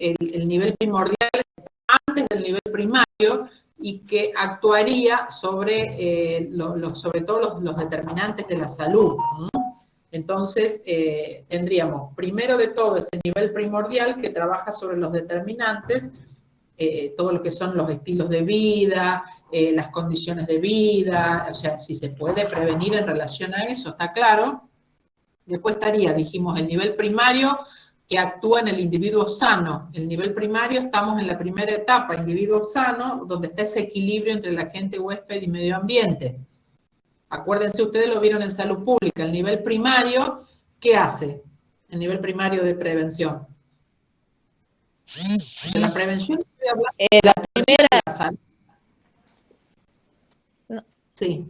el nivel primordial antes del nivel primario y que actuaría sobre, sobre todo los determinantes de la salud. Entonces, tendríamos primero de todo ese nivel primordial que trabaja sobre los determinantes, todo lo que son los estilos de vida, las condiciones de vida, o sea, si se puede prevenir en relación a eso, está claro. Después estaría, dijimos, el nivel primario que actúa en el individuo sano. El nivel primario, estamos en la primera etapa, individuo sano, donde está ese equilibrio entre el agente huésped y medio ambiente. Acuérdense, ustedes lo vieron en salud pública. El nivel primario, ¿qué hace? El nivel primario de prevención. De la prevención estoy hablando la primera... de la salud. No. Sí.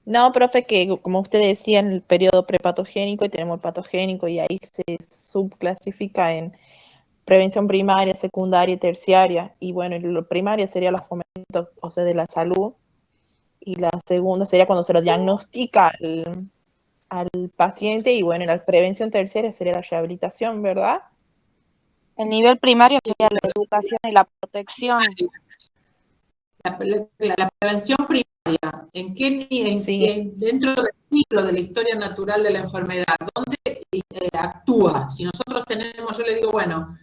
No, profe, que como usted decía, en el periodo prepatogénico y tenemos el patogénico y ahí se subclasifica en prevención primaria, secundaria y terciaria. Y bueno, lo primaria sería los fomentos, o sea, de la salud. Y la segunda sería cuando se lo diagnostica al paciente. Y bueno, la prevención terciaria sería la rehabilitación, ¿verdad? El nivel primario sería la educación y la protección. La prevención primaria, ¿en qué Sí. dentro del ciclo de la historia natural de la enfermedad, dónde actúa? Si nosotros tenemos, yo le digo, bueno,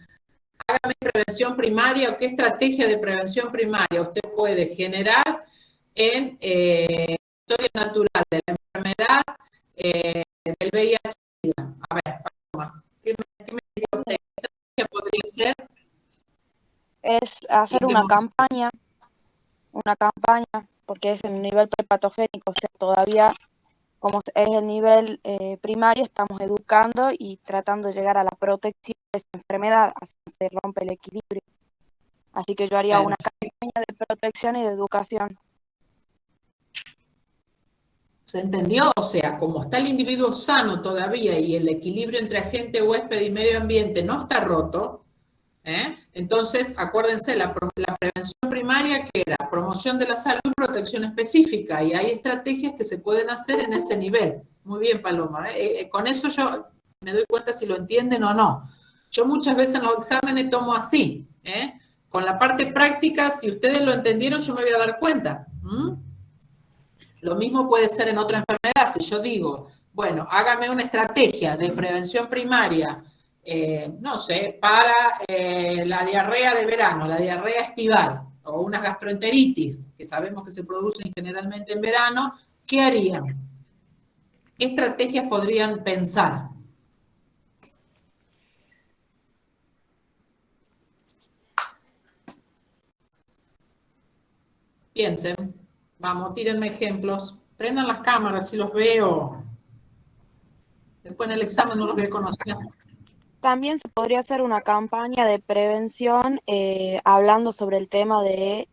hágame prevención primaria o qué estrategia de prevención primaria usted puede generar en la historia natural de la enfermedad del VIH. A ver, Paloma, ¿qué me diría usted? ¿Qué estrategia podría ser? Es hacer una campaña, porque es el nivel prepatogénico, o sea, todavía, como es el nivel primario, estamos educando y tratando de llegar a la protección de esa enfermedad, así no se rompe el equilibrio. Así que yo haría una campaña de protección y de educación. ¿Se entendió? O sea, como está el individuo sano todavía y el equilibrio entre agente, huésped y medio ambiente no está roto, entonces acuérdense, la prevención primaria que era promoción de la salud y protección específica, y hay estrategias que se pueden hacer en ese nivel. Muy bien, Paloma. Con eso yo me doy cuenta si lo entienden o no. Yo muchas veces en los exámenes tomo así. Con la parte práctica, si ustedes lo entendieron, yo me voy a dar cuenta. Lo mismo puede ser en otra enfermedad. Si yo digo, bueno, hágame una estrategia de prevención primaria, no sé, para la diarrea de verano, la diarrea estival, o una gastroenteritis, que sabemos que se producen generalmente en verano, ¿qué harían? ¿Qué estrategias podrían pensar? Piensen. Vamos, tírenme ejemplos. Prendan las cámaras si los veo. Después en el examen no los voy a conocer. También se podría hacer una campaña de prevención hablando sobre el tema de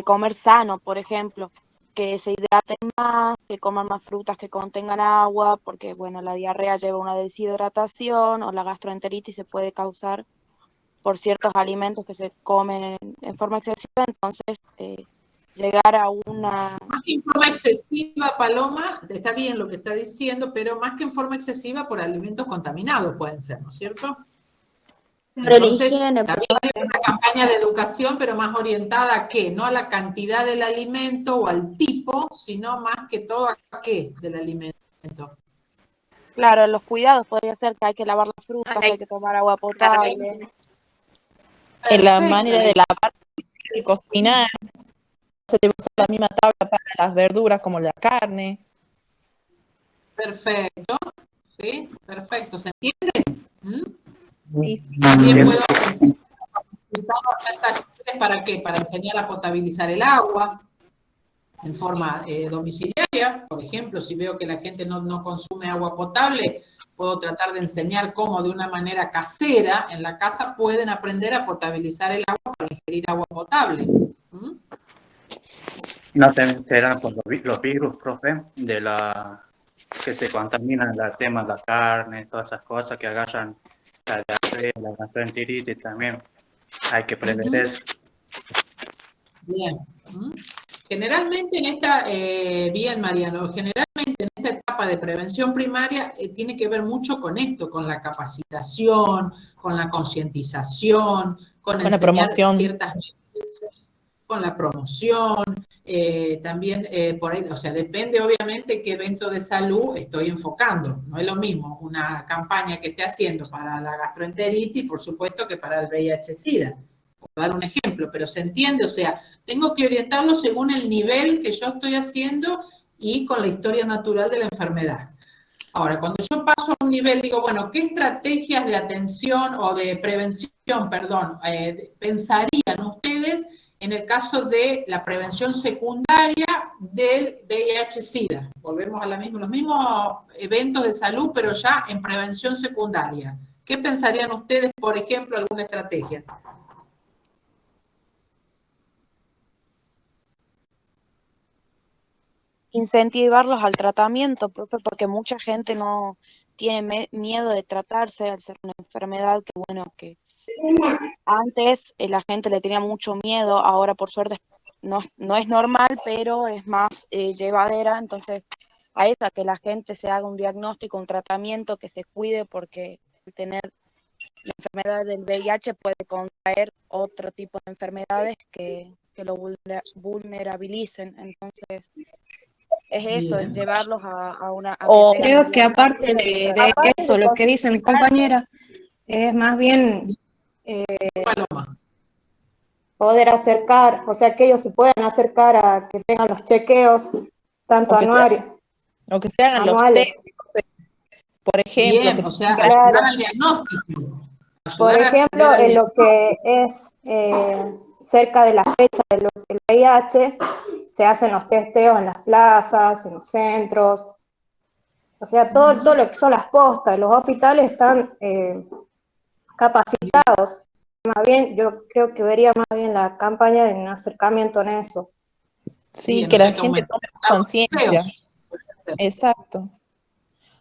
comer sano, por ejemplo, que se hidraten más, que coman más frutas que contengan agua, porque bueno, la diarrea lleva una deshidratación o la gastroenteritis se puede causar por ciertos alimentos que se comen en forma excesiva, entonces llegar a una... Más que en forma excesiva, Paloma, está bien lo que está diciendo, pero más que en forma excesiva por alimentos contaminados pueden ser, ¿no es cierto? Entonces, también hay una campaña de educación, pero más orientada a qué, no a la cantidad del alimento o al tipo, sino más que todo a qué del alimento. Claro, los cuidados podría ser que hay que lavar las frutas, que hay que tomar agua potable. En la manera de lavar y cocinar, se debe usar la misma tabla para las verduras como la carne. Perfecto, ¿sí? Perfecto, ¿se entiende? Sí. También puedo hacer talleres para qué, para enseñar a potabilizar el agua en forma domiciliaria. Por ejemplo, si veo que la gente no consume agua potable, puedo tratar de enseñar cómo de una manera casera en la casa pueden aprender a potabilizar el agua para ingerir agua potable. No serán por los virus, profe, de la que se contaminan el tema de la carne, todas esas cosas que agarran la diarrea, la gastroenteritis también. Hay que prever eso. Bien. Generalmente en esta, bien Mariano, generalmente en esta etapa de prevención primaria tiene que ver mucho con esto, con la capacitación, con la concientización, con Con la enseñar promoción. ciertas medidas, con la promoción, también por ahí, o sea, depende obviamente qué evento de salud estoy enfocando. No es lo mismo una campaña que esté haciendo para la gastroenteritis, por supuesto, que para el VIH-Sida. Dar un ejemplo, pero se entiende, o sea, tengo que orientarlo según el nivel que yo estoy haciendo y con la historia natural de la enfermedad. Ahora, cuando yo paso a un nivel, digo, bueno, ¿qué estrategias de atención o de prevención, perdón, pensarían ustedes en el caso de la prevención secundaria del VIH-Sida? Volvemos a los mismos eventos de salud, pero ya en prevención secundaria. ¿Qué pensarían ustedes, por ejemplo, alguna estrategia? Incentivarlos al tratamiento, profe, porque mucha gente no tiene miedo de tratarse al ser una enfermedad que, bueno, que antes la gente le tenía mucho miedo, ahora por suerte no es normal, pero es más llevadera, entonces a esa que la gente se haga un diagnóstico, un tratamiento, que se cuide, porque al tener la enfermedad del VIH puede contraer otro tipo de enfermedades que lo vulnerabilicen, entonces es eso, es Bien. llevarlos a que O tengan un Creo que aparte diagnóstico y un de tratamiento. eso, lo que dice mi compañera, es más bien Paloma. poder acercar, o sea, que ellos se puedan acercar a que tengan los chequeos, tanto o que se, anuales, o que se hagan los test, anuales. por ejemplo, Bien, que o sea, tengan Claro. ayudar al diagnóstico, Por ayudar a acceder ejemplo, al en lo diagnóstico. que es cerca de la fecha del VIH, se hacen los testeos en las plazas, en los centros, o sea, todo lo que son las postas, los hospitales están capacitados. Más bien, yo creo que vería más bien la campaña en acercamiento en eso. sí, Bien, o que la sea, que gente aumentar tome los conciencia. testeos. Exacto.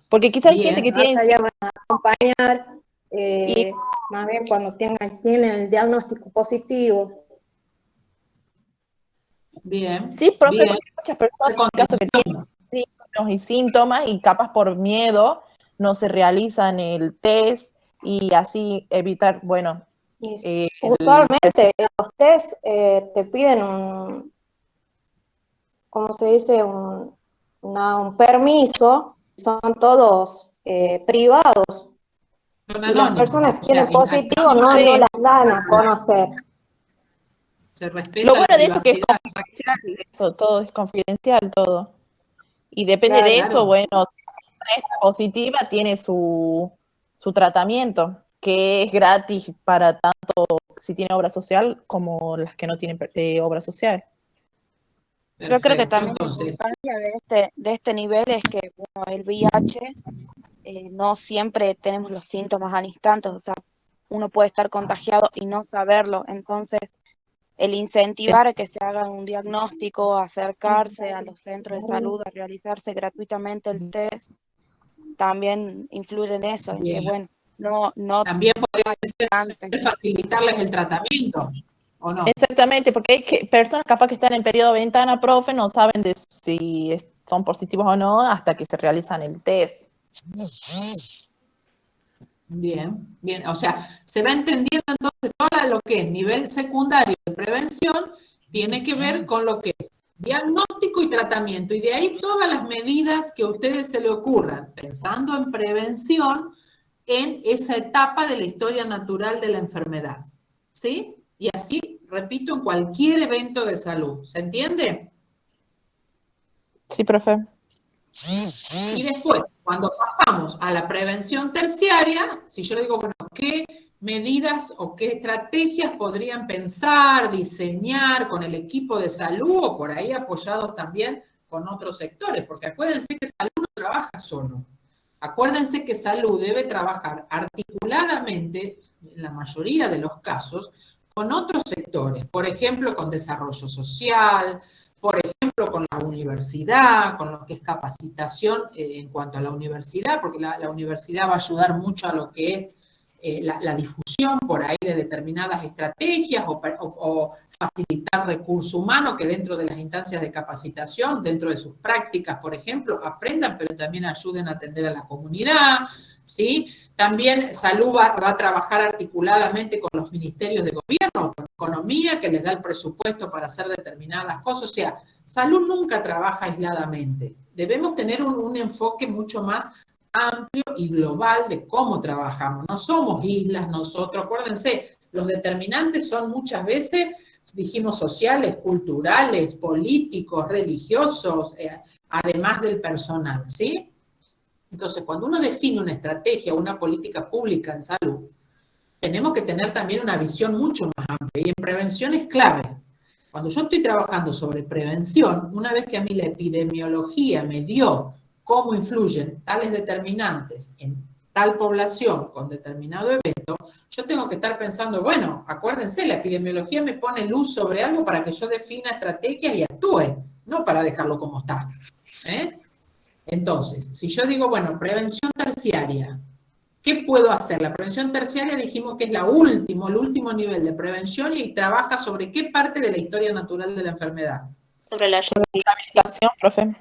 Porque quizá hay gente Bien, que Más tiene allá van a acompañar, y más bien cuando tienen el diagnóstico positivo. bien, sí, profe, bien. porque hay muchas personas De en caso que tienen contención. signos y síntomas y capaz por miedo no se realizan el test y así evitar, bueno, Y el, usualmente los test te piden ¿cómo se dice? Un permiso, son todos privados, Son y las anónimos, personas o que sea, tienen positivo anónimos no sí. las dan a conocer. se Lo respeta la bueno de eso es que es privacidad. confidencial, eso, todo es confidencial, todo. Y depende de eso, Claro, bueno, si es positiva, tiene su tratamiento, que es gratis para tanto si tiene obra social como las que no tienen obra social. Yo creo que perfecto. también la Entonces, importancia de este nivel es que, bueno, el VIH no siempre tenemos los síntomas al instante, o sea, uno puede estar contagiado y no saberlo, entonces el incentivar a que se haga un diagnóstico, acercarse a los centros de salud, a realizarse gratuitamente el test, también influye en eso, en que, bien. bueno, no También podría antes. ser facilitarles el tratamiento, ¿o no? Exactamente, porque hay personas capaz que están en periodo de ventana, profe, no saben de si son positivos o no hasta que se realizan el test. Bien, bien. O sea, se va entendiendo entonces todo lo que es nivel secundario de prevención, tiene que ver con lo que es diagnóstico y tratamiento. Y de ahí todas las medidas que a ustedes se le ocurran, pensando en prevención en esa etapa de la historia natural de la enfermedad. ¿Sí? Y así, repito, en cualquier evento de salud. ¿Se entiende? Sí, profe. Y después, cuando pasamos a la prevención terciaria, si yo le digo, bueno, ¿qué medidas o qué estrategias podrían pensar, diseñar con el equipo de salud o por ahí apoyados también con otros sectores? Porque acuérdense que salud no trabaja solo. Acuérdense que salud debe trabajar articuladamente, en la mayoría de los casos, con otros sectores, por ejemplo, con desarrollo social, por ejemplo, con la universidad, con lo que es capacitación en cuanto a la universidad, porque la universidad va a ayudar mucho a lo que es la difusión por ahí de determinadas estrategias o facilitar recurso humano que dentro de las instancias de capacitación, dentro de sus prácticas, por ejemplo, aprendan, pero también ayuden a atender a la comunidad, ¿sí? También Salud va a trabajar articuladamente con los ministerios de gobierno, con Economía, que les da el presupuesto para hacer determinadas cosas. O sea, Salud nunca trabaja aisladamente. Debemos tener un enfoque mucho más amplio y global de cómo trabajamos. No somos islas nosotros, acuérdense, los determinantes son muchas veces, dijimos, sociales, culturales, políticos, religiosos, además del personal, ¿sí? Entonces, cuando uno define una estrategia, una política pública en salud, tenemos que tener también una visión mucho más amplia, y en prevención es clave. Cuando yo estoy trabajando sobre prevención, una vez que a mí la epidemiología me dio cómo influyen tales determinantes en tal población con determinado evento, yo tengo que estar pensando, bueno, acuérdense, la epidemiología me pone luz sobre algo para que yo defina estrategias y actúe, no para dejarlo como está. Entonces, si yo digo, bueno, prevención terciaria, ¿qué puedo hacer? La prevención terciaria dijimos que es el último nivel de prevención y trabaja sobre qué parte de la historia natural de la enfermedad. Sobre la Rehabilitación, profe.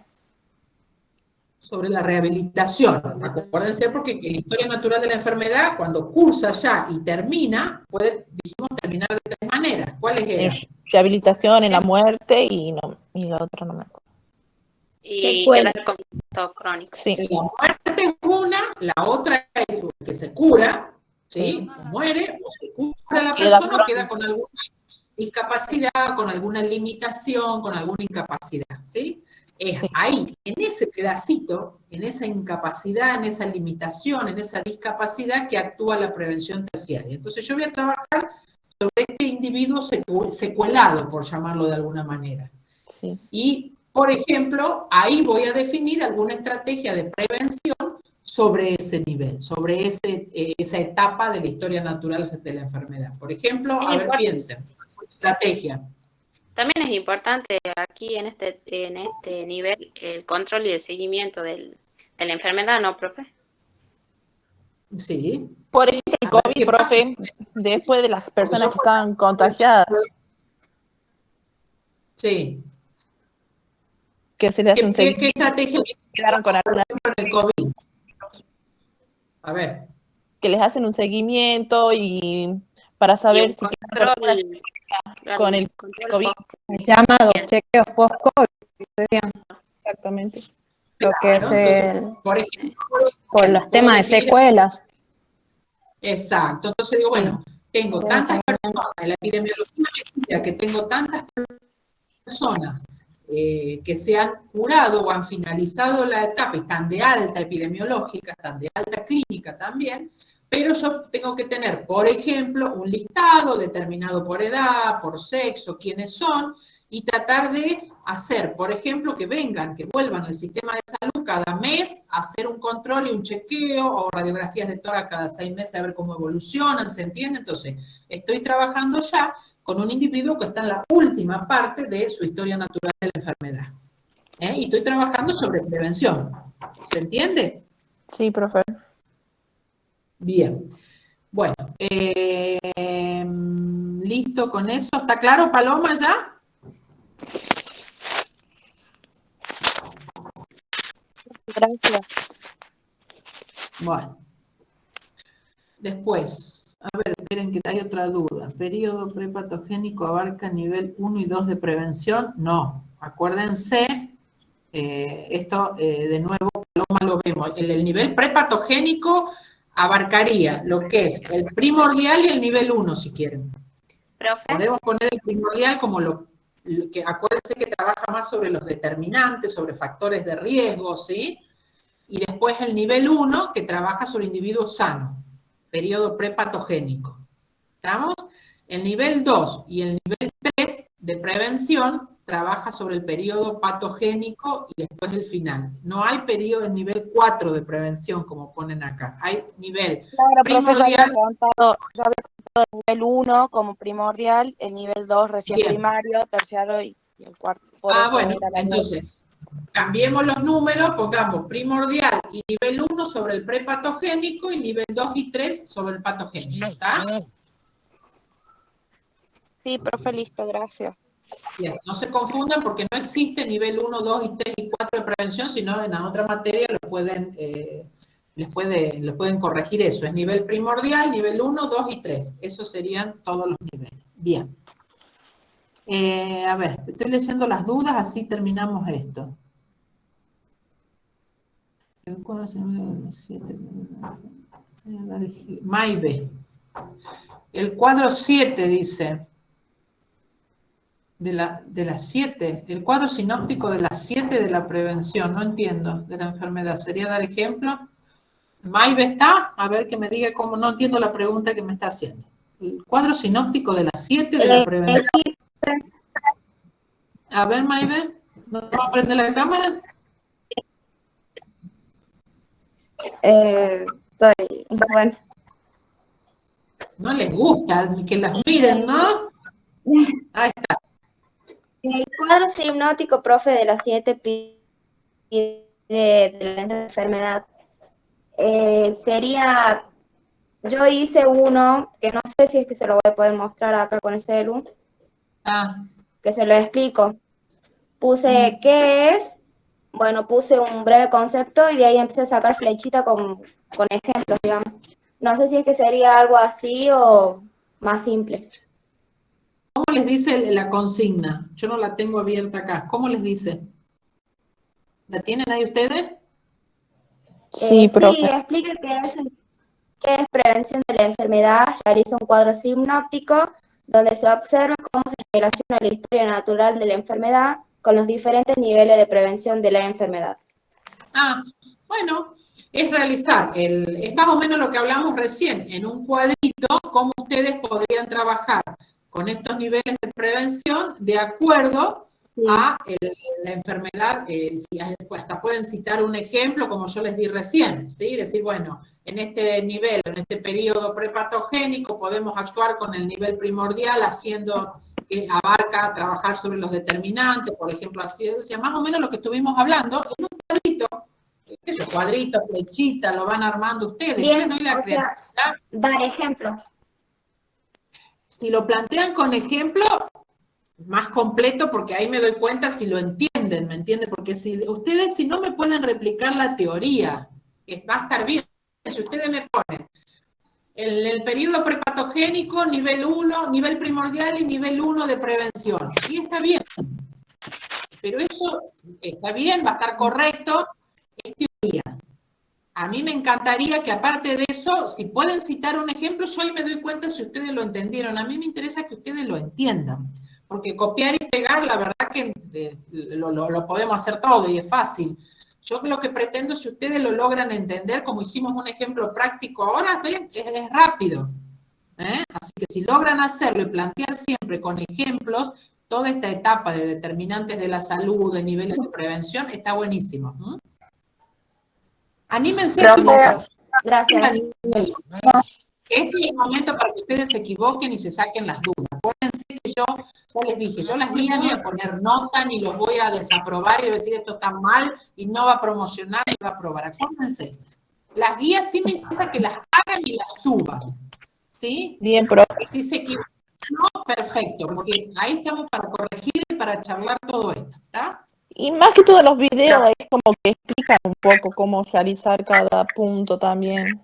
Sobre la rehabilitación. Acuérdense porque la historia natural de la enfermedad, cuando cursa ya y termina, puede, dijimos, terminar de tres maneras. ¿Cuáles eran? Rehabilitación en la muerte y la otra no me acuerdo. Y Secuelas. quedar con todo crónico. Sí. La muerte es una, la otra es que se cura, ¿sí? O muere, o se cura la persona, o queda con alguna discapacidad, con alguna limitación, con alguna incapacidad, ¿sí? Es ahí, en ese pedacito, en esa incapacidad, en esa limitación, en esa discapacidad que actúa la prevención terciaria. Entonces yo voy a trabajar sobre este individuo secuelado, por llamarlo de alguna manera. Sí. Y, por ejemplo, ahí voy a definir alguna estrategia de prevención sobre ese nivel, sobre esa etapa de la historia natural de la enfermedad. Por ejemplo, a ver, piensen, estrategia. También es importante aquí en este nivel el control y el seguimiento de la enfermedad, ¿no, profe? Sí. Por ejemplo, el COVID, profe, después de las personas que estaban contagiadas. Sí. Que se le hace un seguimiento. ¿Qué estrategia Quedaron con alguna el COVID? A ver. Que les hacen un seguimiento y para saber si control, con el COVID. Llamados chequeos post-COVID. Exactamente. Lo que es Entonces, por ejemplo, por los temas de secuelas. Exacto. Entonces digo, bueno, tengo tantas personas, en la epidemiología que tengo tantas personas que se han curado o han finalizado la etapa, están de alta epidemiológica, están de alta clínica también, pero yo tengo que tener, por ejemplo, un listado determinado por edad, por sexo, quiénes son, y tratar de hacer, por ejemplo, que vengan, que vuelvan al sistema de salud cada mes a hacer un control y un chequeo, o radiografías de tórax cada 6 meses a ver cómo evolucionan, ¿se entiende? Entonces, estoy trabajando ya con un individuo que está en la última parte de su historia natural de la enfermedad. Y estoy trabajando sobre prevención. ¿Se entiende? Sí, profe. Bien. Bueno, listo con eso. ¿Está claro, Paloma, ya? Gracias. Bueno. Después, a ver, esperen que hay otra duda. ¿Periodo prepatogénico abarca nivel 1 y 2 de prevención? No. Acuérdense, esto de nuevo, Paloma, lo vemos. El nivel prepatogénico abarcaría lo que es el primordial y el nivel 1, si quieren. Profe. Podemos poner el primordial como lo que, acuérdense que trabaja más sobre los determinantes, sobre factores de riesgo, ¿sí? Y después el nivel 1, que trabaja sobre individuos sanos, periodo prepatogénico. ¿Estamos? El nivel 2 y el nivel 3 de prevención trabaja sobre el periodo patogénico y después el final. No hay periodo en nivel 4 de prevención, como ponen acá. Hay nivel primordial. Ya había contado el nivel 1 como primordial, el nivel 2 recién Bien. primario, terciario y el cuarto. Bueno, entonces, Cambiemos los números, pongamos primordial y nivel 1 sobre el prepatogénico y nivel 2 y 3 sobre el patogénico, ¿está? Sí, profe, listo, gracias. Bien, no se confundan porque no existe nivel 1, 2 y 3 y 4 de prevención, sino en la otra materia les pueden corregir eso. Es nivel primordial, nivel 1, 2 y 3. Esos serían todos los niveles. Bien. A ver, estoy leyendo las dudas, así terminamos esto. Maibe. El cuadro 7 dice, de las 7, el cuadro sinóptico de las 7 de la prevención, no entiendo, de la enfermedad. ¿Sería dar ejemplo? Maibe está, a ver que me diga cómo, no entiendo la pregunta que me está haciendo. El cuadro sinóptico de las 7 de la prevención. A ver, Maibe, ¿no prende la cámara? Bueno, No les gusta que las miren, ¿no? Ahí está. el cuadro hipnótico, profe, de las 7 de la enfermedad sería, yo hice uno que no sé si es que se lo voy a poder mostrar acá con el celu, que se lo explico. Puse qué es, bueno, puse un breve concepto y de ahí empecé a sacar flechita con ejemplos, digamos. No sé si es que sería algo así o más simple. ¿Cómo les dice la consigna? Yo no la tengo abierta acá. ¿Cómo les dice? ¿La tienen ahí ustedes? Sí, profe. Sí, explica qué es prevención de la enfermedad, realiza un cuadro sinóptico donde se observa cómo se relaciona la historia natural de la enfermedad con los diferentes niveles de prevención de la enfermedad. Bueno, es realizar, es más o menos lo que hablamos recién, en un cuadrito, cómo ustedes podrían trabajar con estos niveles de prevención de acuerdo a la enfermedad, hasta pueden citar un ejemplo como yo les di recién, ¿sí? Decir, bueno, en este nivel, en este periodo prepatogénico podemos actuar con el nivel primordial haciendo que abarca trabajar sobre los determinantes, por ejemplo, así, o sea, más o menos lo que estuvimos hablando, en un cuadrito, ese cuadrito, flechita, lo van armando ustedes. Bien, yo les doy la creatividad. Dar ejemplos. Si lo plantean con ejemplo, más completo, porque ahí me doy cuenta si lo entienden, ¿me entienden? Porque si ustedes, si no me pueden replicar la teoría, va a estar bien. Si ustedes me ponen el periodo prepatogénico, nivel 1, nivel primordial y nivel 1 de prevención. Y está bien. Pero eso está bien, va a estar correcto, es teoría. A mí me encantaría que aparte de eso, si pueden citar un ejemplo, yo ahí me doy cuenta si ustedes lo entendieron. A mí me interesa que ustedes lo entiendan. Porque copiar y pegar, la verdad que lo podemos hacer todo y es fácil. Yo lo que pretendo, si ustedes lo logran entender, como hicimos un ejemplo práctico ahora, ven, es rápido. Así que si logran hacerlo y plantear siempre con ejemplos, toda esta etapa de determinantes de la salud, de niveles de prevención, está buenísimo. Anímense a equivocarse. Gracias. Este es el momento para que ustedes se equivoquen y se saquen las dudas. Acuérdense que yo les dije, yo las guías ni a poner nota, ni los voy a desaprobar y decir esto está mal y no va a promocionar ni va a aprobar. Acuérdense, las guías sí me interesa que las hagan y las suban. ¿Sí? Bien, profe. Si se equivocan, no, perfecto, porque ahí estamos para corregir y para charlar todo esto, ¿está? Y más que todos los videos es como que explican un poco cómo realizar cada punto también.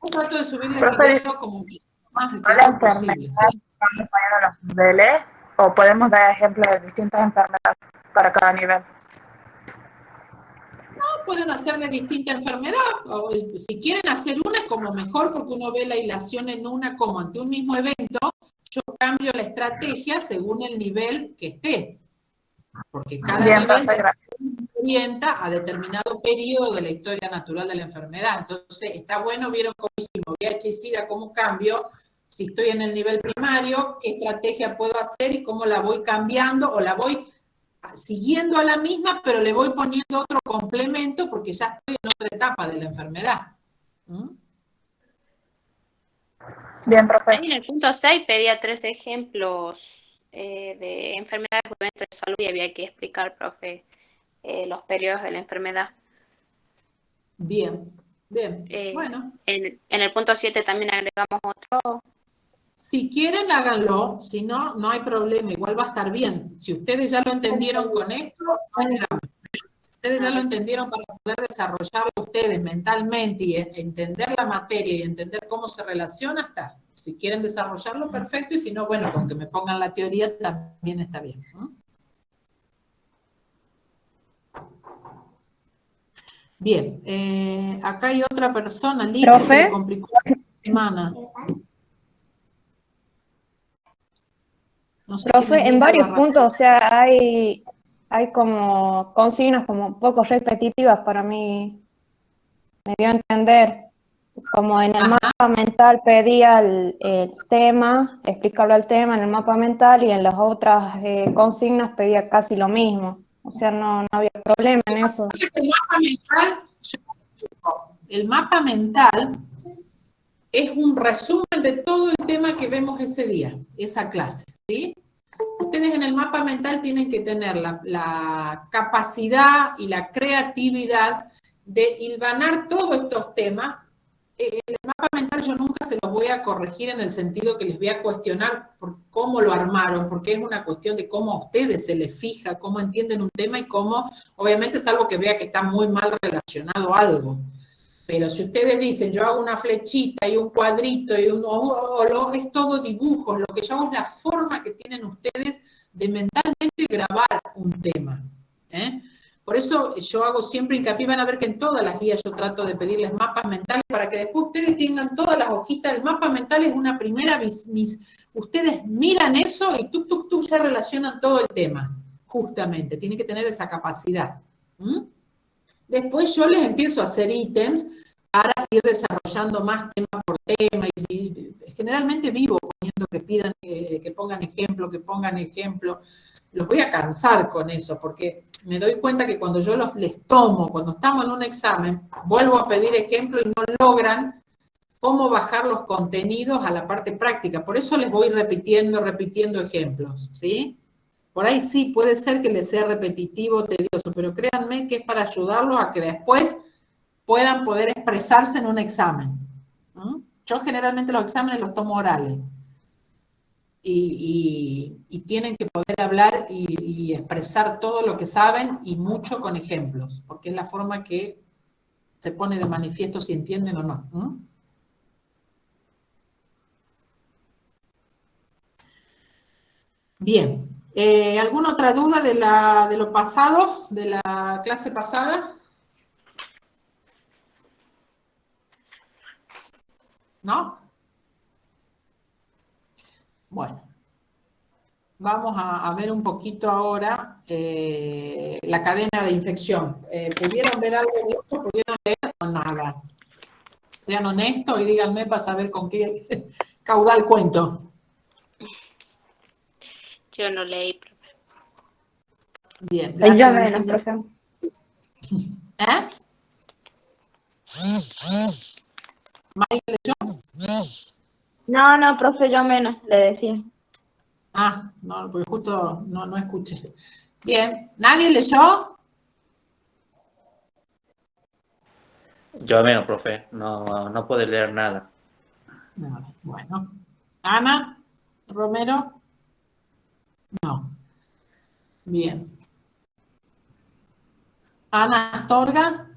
Yo trato de subirles Profe, video como que más ¿no la detallado enfermedad posible, ¿sí? estamos poniendo los niveles o podemos dar ejemplos de distintas enfermedades para cada nivel? Pueden hacer de distinta enfermedad, o si quieren hacer una es como mejor porque uno ve la hilación en una como ante un mismo evento, yo cambio la estrategia según el nivel que esté, porque cada nivel ya se orienta a determinado periodo de la historia natural de la enfermedad, entonces está bueno, vieron cómo hicimos VIH y SIDA, cómo cambio, si estoy en el nivel primario, qué estrategia puedo hacer y cómo la voy cambiando o la voy siguiendo a la misma, pero le voy poniendo otro complemento porque ya estoy en otra etapa de la enfermedad. Bien, profe. Ahí en el punto 6 pedía 3 ejemplos de enfermedades o eventos de salud y había que explicar, profe, los periodos de la enfermedad. Bien, bien. Bueno. En el punto 7 también agregamos otro. Si quieren, háganlo. Si no, no hay problema. Igual va a estar bien. Si ustedes ya lo entendieron con esto, no hay drama. Si ustedes ya lo entendieron para poder desarrollarlo ustedes mentalmente y entender la materia y entender cómo se relaciona, está. Si quieren desarrollarlo, perfecto. Y si no, bueno, con que me pongan la teoría también está bien, ¿no? Bien, acá hay otra persona, Liz, que se le complicó la semana. No sé, Profe, en varios puntos, o sea, hay como consignas como un poco repetitivas para mí, me dio a entender, como en el mapa mental pedía el tema, explicarlo al tema en el mapa mental, y en las otras consignas pedía casi lo mismo, o sea, no había problema en eso. El mapa mental es un resumen de todo el tema que vemos ese día, esa clase, ¿sí? Ustedes en el mapa mental tienen que tener la capacidad y la creatividad de hilvanar todos estos temas. El mapa mental yo nunca se los voy a corregir en el sentido que les voy a cuestionar por cómo lo armaron, porque es una cuestión de cómo a ustedes se les fija, cómo entienden un tema y cómo, obviamente es algo que vea que está muy mal relacionado a algo. Pero si ustedes dicen, yo hago una flechita y un cuadrito, y es todo dibujos, lo que yo hago es la forma que tienen ustedes de mentalmente grabar un tema. Por eso yo hago siempre hincapié, van a ver que en todas las guías yo trato de pedirles mapas mentales para que después ustedes tengan todas las hojitas. El mapa mental es una primera, ustedes miran eso y tú ya relacionan todo el tema, justamente, tienen que tener esa capacidad. Después yo les empiezo a hacer ítems para ir desarrollando más tema por tema. Y generalmente vivo poniendo que pidan, que pongan ejemplo. Los voy a cansar con eso, porque me doy cuenta que cuando yo les tomo, cuando estamos en un examen, vuelvo a pedir ejemplo y no logran cómo bajar los contenidos a la parte práctica. Por eso les voy repitiendo ejemplos, ¿sí? Por ahí sí, puede ser que les sea repetitivo, tedioso, pero créanme que es para ayudarlos a que después puedan poder expresarse en un examen. Yo generalmente los exámenes los tomo orales. Y tienen que poder hablar y expresar todo lo que saben y mucho con ejemplos, porque es la forma que se pone de manifiesto si entienden o no. Bien. ¿Alguna otra duda de lo pasado, de la clase pasada? ¿No? Bueno. Vamos a ver un poquito ahora la cadena de infección. ¿Pudieron ver algo de eso? ¿Pudieron leer o nada? Sean honestos y díganme para saber con qué caudal cuento. Yo no leí, profe. Bien, gracias. Yo menos, profe. ¿Maya leyó? No, profe, yo menos, le decía. No, porque justo no escuché. Bien, ¿nadie leyó? Yo menos, profe, no puedo leer nada. Bueno. ¿Ana? ¿Romero? No. Bien. ¿Ana Astorga?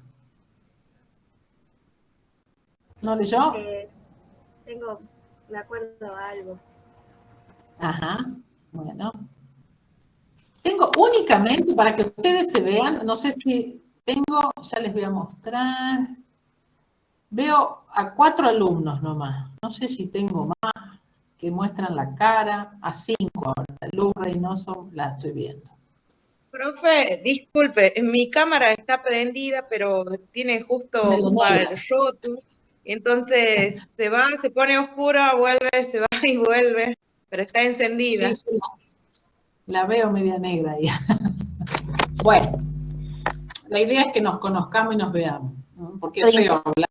¿No leyó? Me acuerdo algo. Ajá, bueno. Tengo únicamente, para que ustedes se vean, no sé si tengo, ya les voy a mostrar. Veo a 4 alumnos nomás. No sé si tengo más que muestran la cara. A 5 ahora. Luz Reynoso la estoy viendo. Profe, disculpe, mi cámara está prendida, pero tiene justo el roto. Entonces se va, se pone oscura, vuelve, se va y vuelve, pero está encendida. Sí, la veo media negra ahí. Bueno, la idea es que nos conozcamos y nos veamos, ¿no? Porque es feo hablar.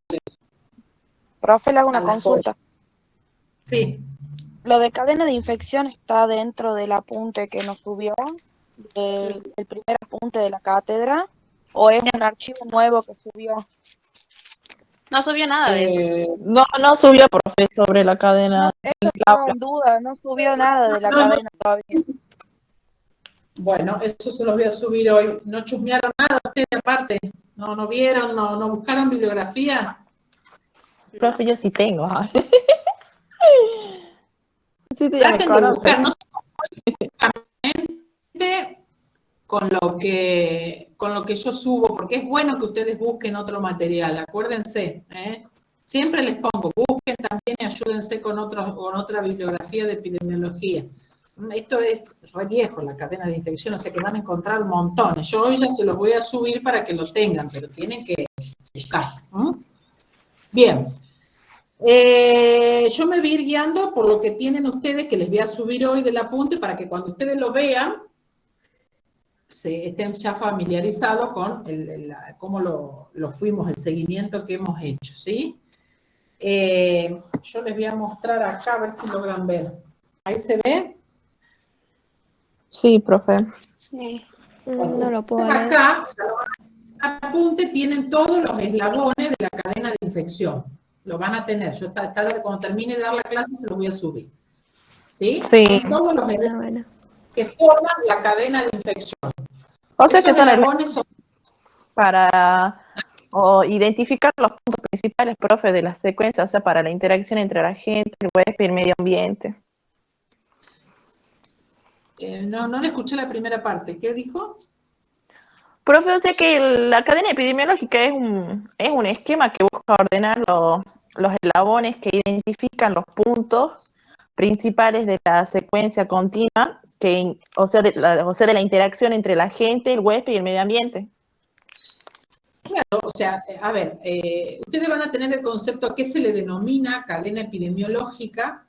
Profe, le hago una consulta. Sí. Lo de cadena de infección está dentro del apunte que nos subió del primero. apunte de la cátedra o es un archivo nuevo que subió? No subió nada de eso. No subió, profe, sobre la cadena. No, eso estaba en duda, no subió nada de la cadena todavía. Bueno, eso se los voy a subir hoy. ¿No chusmearon nada ustedes aparte? ¿No vieron? ¿No buscaron bibliografía? Profe, yo sí tengo. Sí, Traten de buscar, no con lo que yo subo, porque es bueno que ustedes busquen otro material, acuérdense, siempre les pongo, busquen también y ayúdense con otra bibliografía de epidemiología. Esto es re viejo, la cadena de infección, o sea que van a encontrar montones. Yo hoy ya se los voy a subir para que lo tengan, pero tienen que buscar. Bien. Yo me voy a ir guiando por lo que tienen ustedes, que les voy a subir hoy del apunte, para que cuando ustedes lo vean, se estén ya familiarizados con cómo lo fuimos, el seguimiento que hemos hecho, ¿sí? Yo les voy a mostrar acá, a ver si logran ver. ¿Ahí se ve? Sí, profe. Sí. No lo puedo leer. Acá, al apunte, tienen todos los eslabones de la cadena de infección. Lo van a tener. Yo cuando termine de dar la clase se los voy a subir. ¿Sí? Sí. Son todos los eslabones que forman la cadena de infección. O sea que son eslabones para identificar los puntos principales, profe, de la secuencia, o sea, para la interacción entre la gente, el huésped y el medio ambiente. No le escuché la primera parte. ¿Qué dijo? Profe, o sea que la cadena epidemiológica es un esquema que busca ordenar los eslabones que identifican los puntos principales de la secuencia continua, o sea, de la interacción entre la gente, el huésped y el medio ambiente. Claro, o sea, a ver, ustedes van a tener el concepto que se le denomina cadena epidemiológica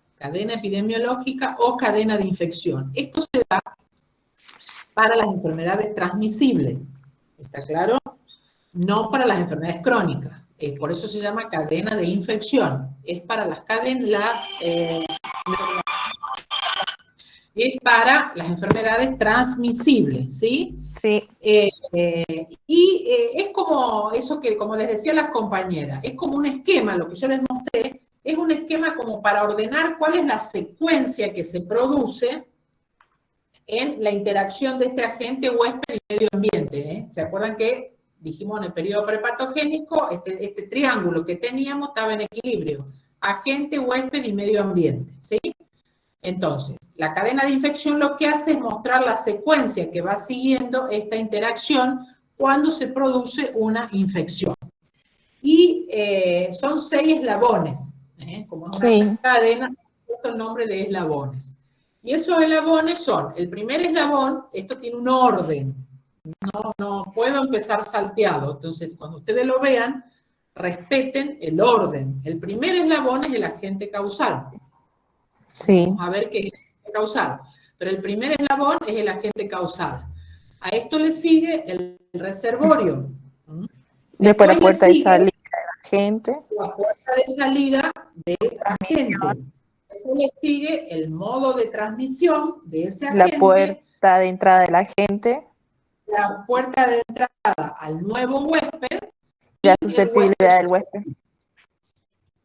o cadena de infección. Esto se da para las enfermedades transmisibles, ¿está claro? No para las enfermedades crónicas. Por eso se llama cadena de infección. Es para las enfermedades transmisibles, ¿sí? Sí. Es como eso que, como les decía las compañeras, es como un esquema, lo que yo les mostré, es un esquema como para ordenar cuál es la secuencia que se produce en la interacción de este agente huésped y medio ambiente. ¿Se acuerdan que dijimos en el periodo prepatogénico, este triángulo que teníamos estaba en equilibrio, agente, huésped y medio ambiente, ¿sí? Entonces, la cadena de infección lo que hace es mostrar la secuencia que va siguiendo esta interacción cuando se produce una infección. Y son 6 eslabones, como es una cadena, se ha puesto el nombre de eslabones. Y esos eslabones son, el primer eslabón, esto tiene un orden, no puedo empezar salteado, entonces cuando ustedes lo vean, respeten el orden. El primer eslabón es el agente causal. Sí. Vamos a ver qué es el agente causal. Pero el primer eslabón es el agente causal. A esto le sigue el reservorio. Después la puerta de salida del agente. La puerta de salida del agente. Después le sigue el modo de transmisión de ese agente. La puerta de entrada del agente. La puerta de entrada al nuevo huésped. Y la susceptibilidad del huésped.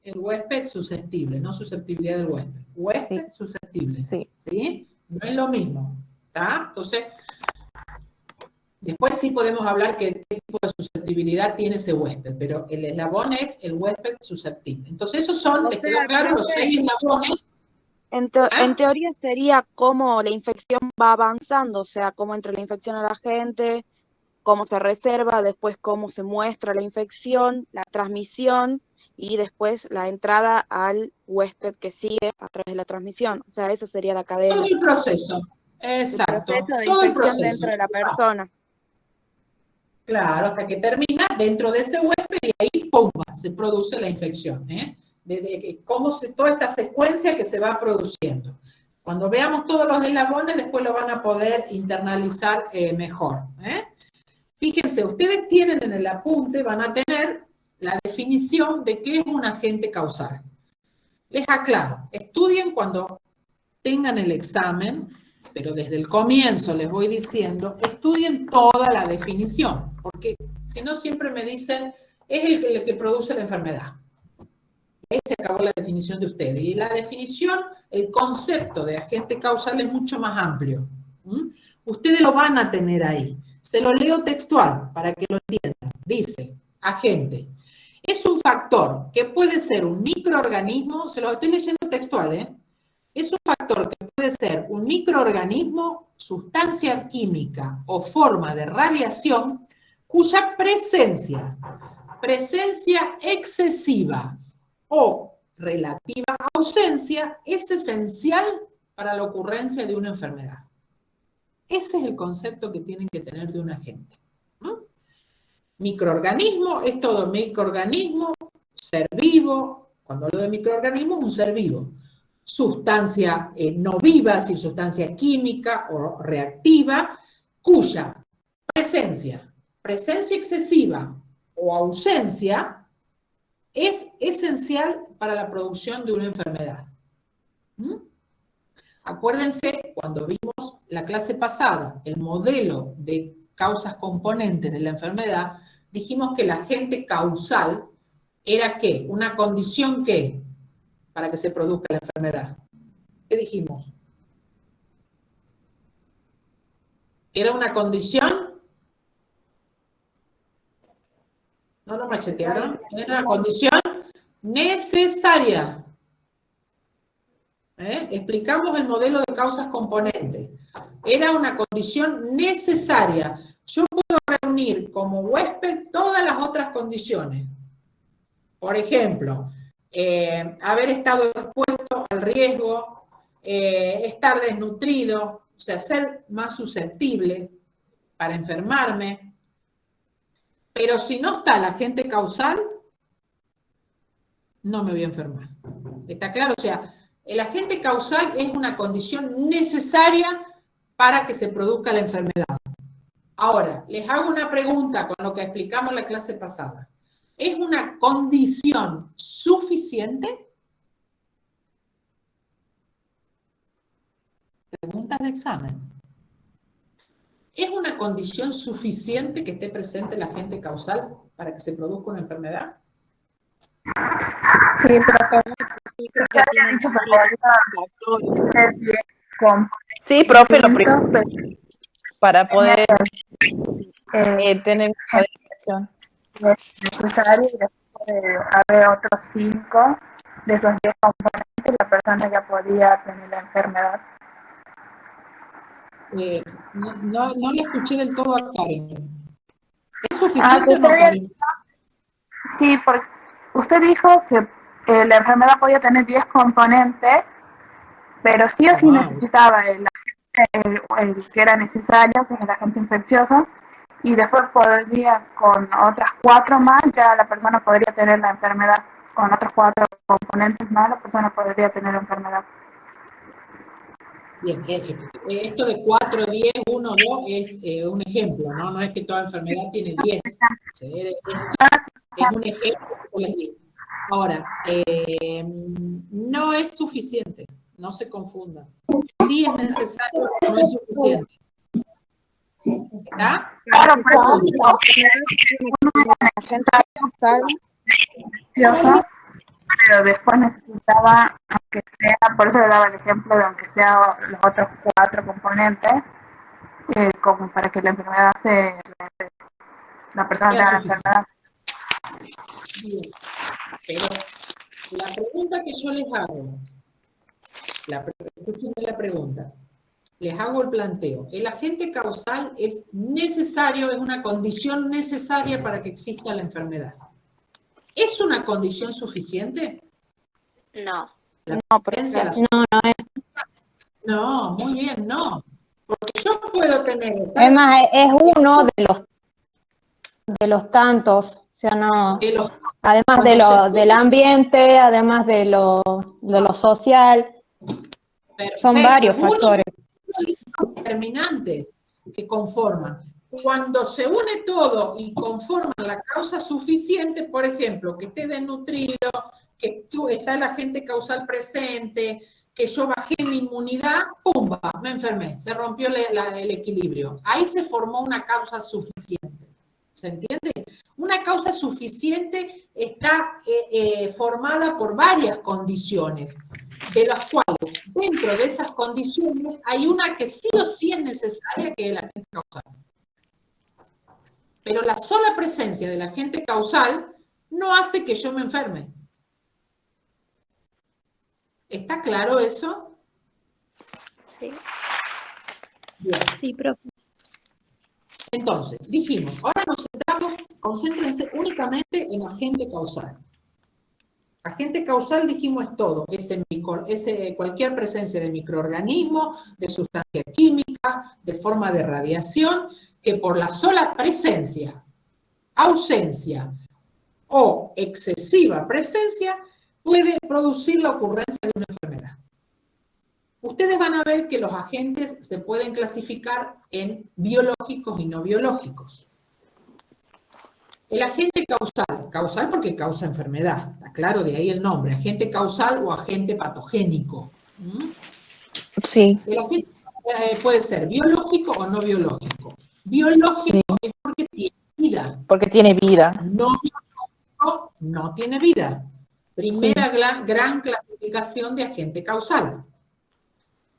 El huésped susceptible, no susceptibilidad del huésped. Huésped susceptible. Sí. ¿Sí? No es lo mismo. ¿Está? Entonces, después sí podemos hablar qué tipo de susceptibilidad tiene ese huésped, pero el eslabón es el huésped susceptible. Entonces, esos son, ¿les quedó claro? Los 6 eslabones. En teoría sería cómo la infección va avanzando, o sea, cómo entra la infección a la gente, cómo se reserva, después cómo se muestra la infección, la transmisión y después la entrada al huésped que sigue a través de la transmisión. O sea, eso sería la cadena. Todo el proceso. Exacto. El proceso de todo infección el proceso dentro de la persona. Claro, hasta que termina dentro de ese huésped y ahí, ¡pum!, se produce la infección. Cómo toda esta secuencia que se va produciendo. Cuando veamos todos los eslabones, después lo van a poder internalizar mejor. Fíjense, ustedes tienen en el apunte, van a tener la definición de qué es un agente causal. Les aclaro, estudien cuando tengan el examen, pero desde el comienzo les voy diciendo, estudien toda la definición, porque si no siempre me dicen, es el que produce la enfermedad. Ahí se acabó la definición de ustedes. Y la definición, el concepto de agente causal es mucho más amplio. Ustedes lo van a tener ahí. Se lo leo textual para que lo entiendan. Dice, agente. Es un factor que puede ser un microorganismo, se lo estoy leyendo textual, ¿eh? Es un factor que puede ser un microorganismo, sustancia química o forma de radiación cuya presencia excesiva o relativa ausencia es esencial para la ocurrencia de una enfermedad. Ese es el concepto que tienen que tener de un agente. Microorganismo es todo microorganismo, ser vivo. Cuando hablo de microorganismo, es un ser vivo. Sustancia no viva, es decir, sustancia química o reactiva, cuya presencia excesiva o ausencia es esencial para la producción de una enfermedad. Acuérdense, cuando vimos la clase pasada, el modelo de causas componentes de la enfermedad, dijimos que el agente causal era ¿qué? Una condición ¿qué? Para que se produzca la enfermedad. ¿Qué dijimos? ¿Era una condición? ¿No lo machetearon? Era una condición necesaria. Explicamos el modelo de causas componentes. Era una condición necesaria. Yo puedo reunir como huésped todas las otras condiciones. Por ejemplo, haber estado expuesto al riesgo, estar desnutrido, o sea, ser más susceptible para enfermarme. Pero si no está el agente causal, no me voy a enfermar. ¿Está claro? O sea, el agente causal es una condición necesaria para que se produzca la enfermedad. Ahora, les hago una pregunta con lo que explicamos en la clase pasada. ¿Es una condición suficiente? Preguntas de examen. ¿Es una condición suficiente que esté presente el agente causal para que se produzca una enfermedad? Sí, profe. Sí, profe, lo primero para poder tener una definición. Necesario, y después de haber otros 5 de esos 10 componentes, la persona ya podía tener la enfermedad. No le escuché del todo a Karen. ¿Es suficiente o no, Karen? Sí, porque usted dijo que la enfermedad podía tener 10 componentes, pero sí o sí necesitaba el que era necesario, que es el agente infeccioso, y después podría, con otras 4 más, ya la persona podría tener la enfermedad. Con otros 4 componentes más, la persona podría tener la enfermedad. Bien, esto de 4, 10, 1, 2 es un ejemplo, ¿no? No es que toda enfermedad tiene 10. Es un ejemplo por las 10. Ahora, no es suficiente, no se confundan. Sí es necesario, pero no es suficiente. ¿Está? Claro, pero después necesitaba, aunque sea, por eso le daba el ejemplo de aunque sea los otros 4 componentes, como para que la enfermedad la persona tenga la enfermedad. Bien. Pero la pregunta que yo les hago, escúchenme la pregunta, les hago el planteo. ¿El agente causal es necesario, es una condición necesaria para que exista la enfermedad? ¿Es una condición suficiente? No. No, muy bien, no. Porque yo puedo tener... Es más, es uno de los tantos, o sea, no... Además del ambiente, además de lo social, son varios factores. Determinantes que conforman. Cuando se une todo y conforman la causa suficiente, por ejemplo, que esté desnutrido, que está el agente causal presente, que yo bajé mi inmunidad, ¡pumba!, me enfermé, se rompió el equilibrio. Ahí se formó una causa suficiente. ¿Se entiende? Una causa suficiente está formada por varias condiciones, de las cuales, dentro de esas condiciones, hay una que sí o sí es necesaria, que es el agente causal. Pero la sola presencia del agente causal no hace que yo me enferme. ¿Está claro eso? Sí. Bien. Sí, profe. Entonces, dijimos, ahora nos centramos, concéntrense únicamente en agente causal. Agente causal, dijimos, es todo, cualquier presencia de microorganismo, de sustancia química, de forma de radiación, que por la sola presencia, ausencia o excesiva presencia, puede producir la ocurrencia de una enfermedad. Ustedes van a ver que los agentes se pueden clasificar en biológicos y no biológicos. El agente causal porque causa enfermedad, está claro, de ahí el nombre, agente causal o agente patogénico. Sí. El agente puede ser biológico o no biológico. Biológico es porque tiene vida. Porque tiene vida. No biológico no tiene vida. Primera gran clasificación de agente causal.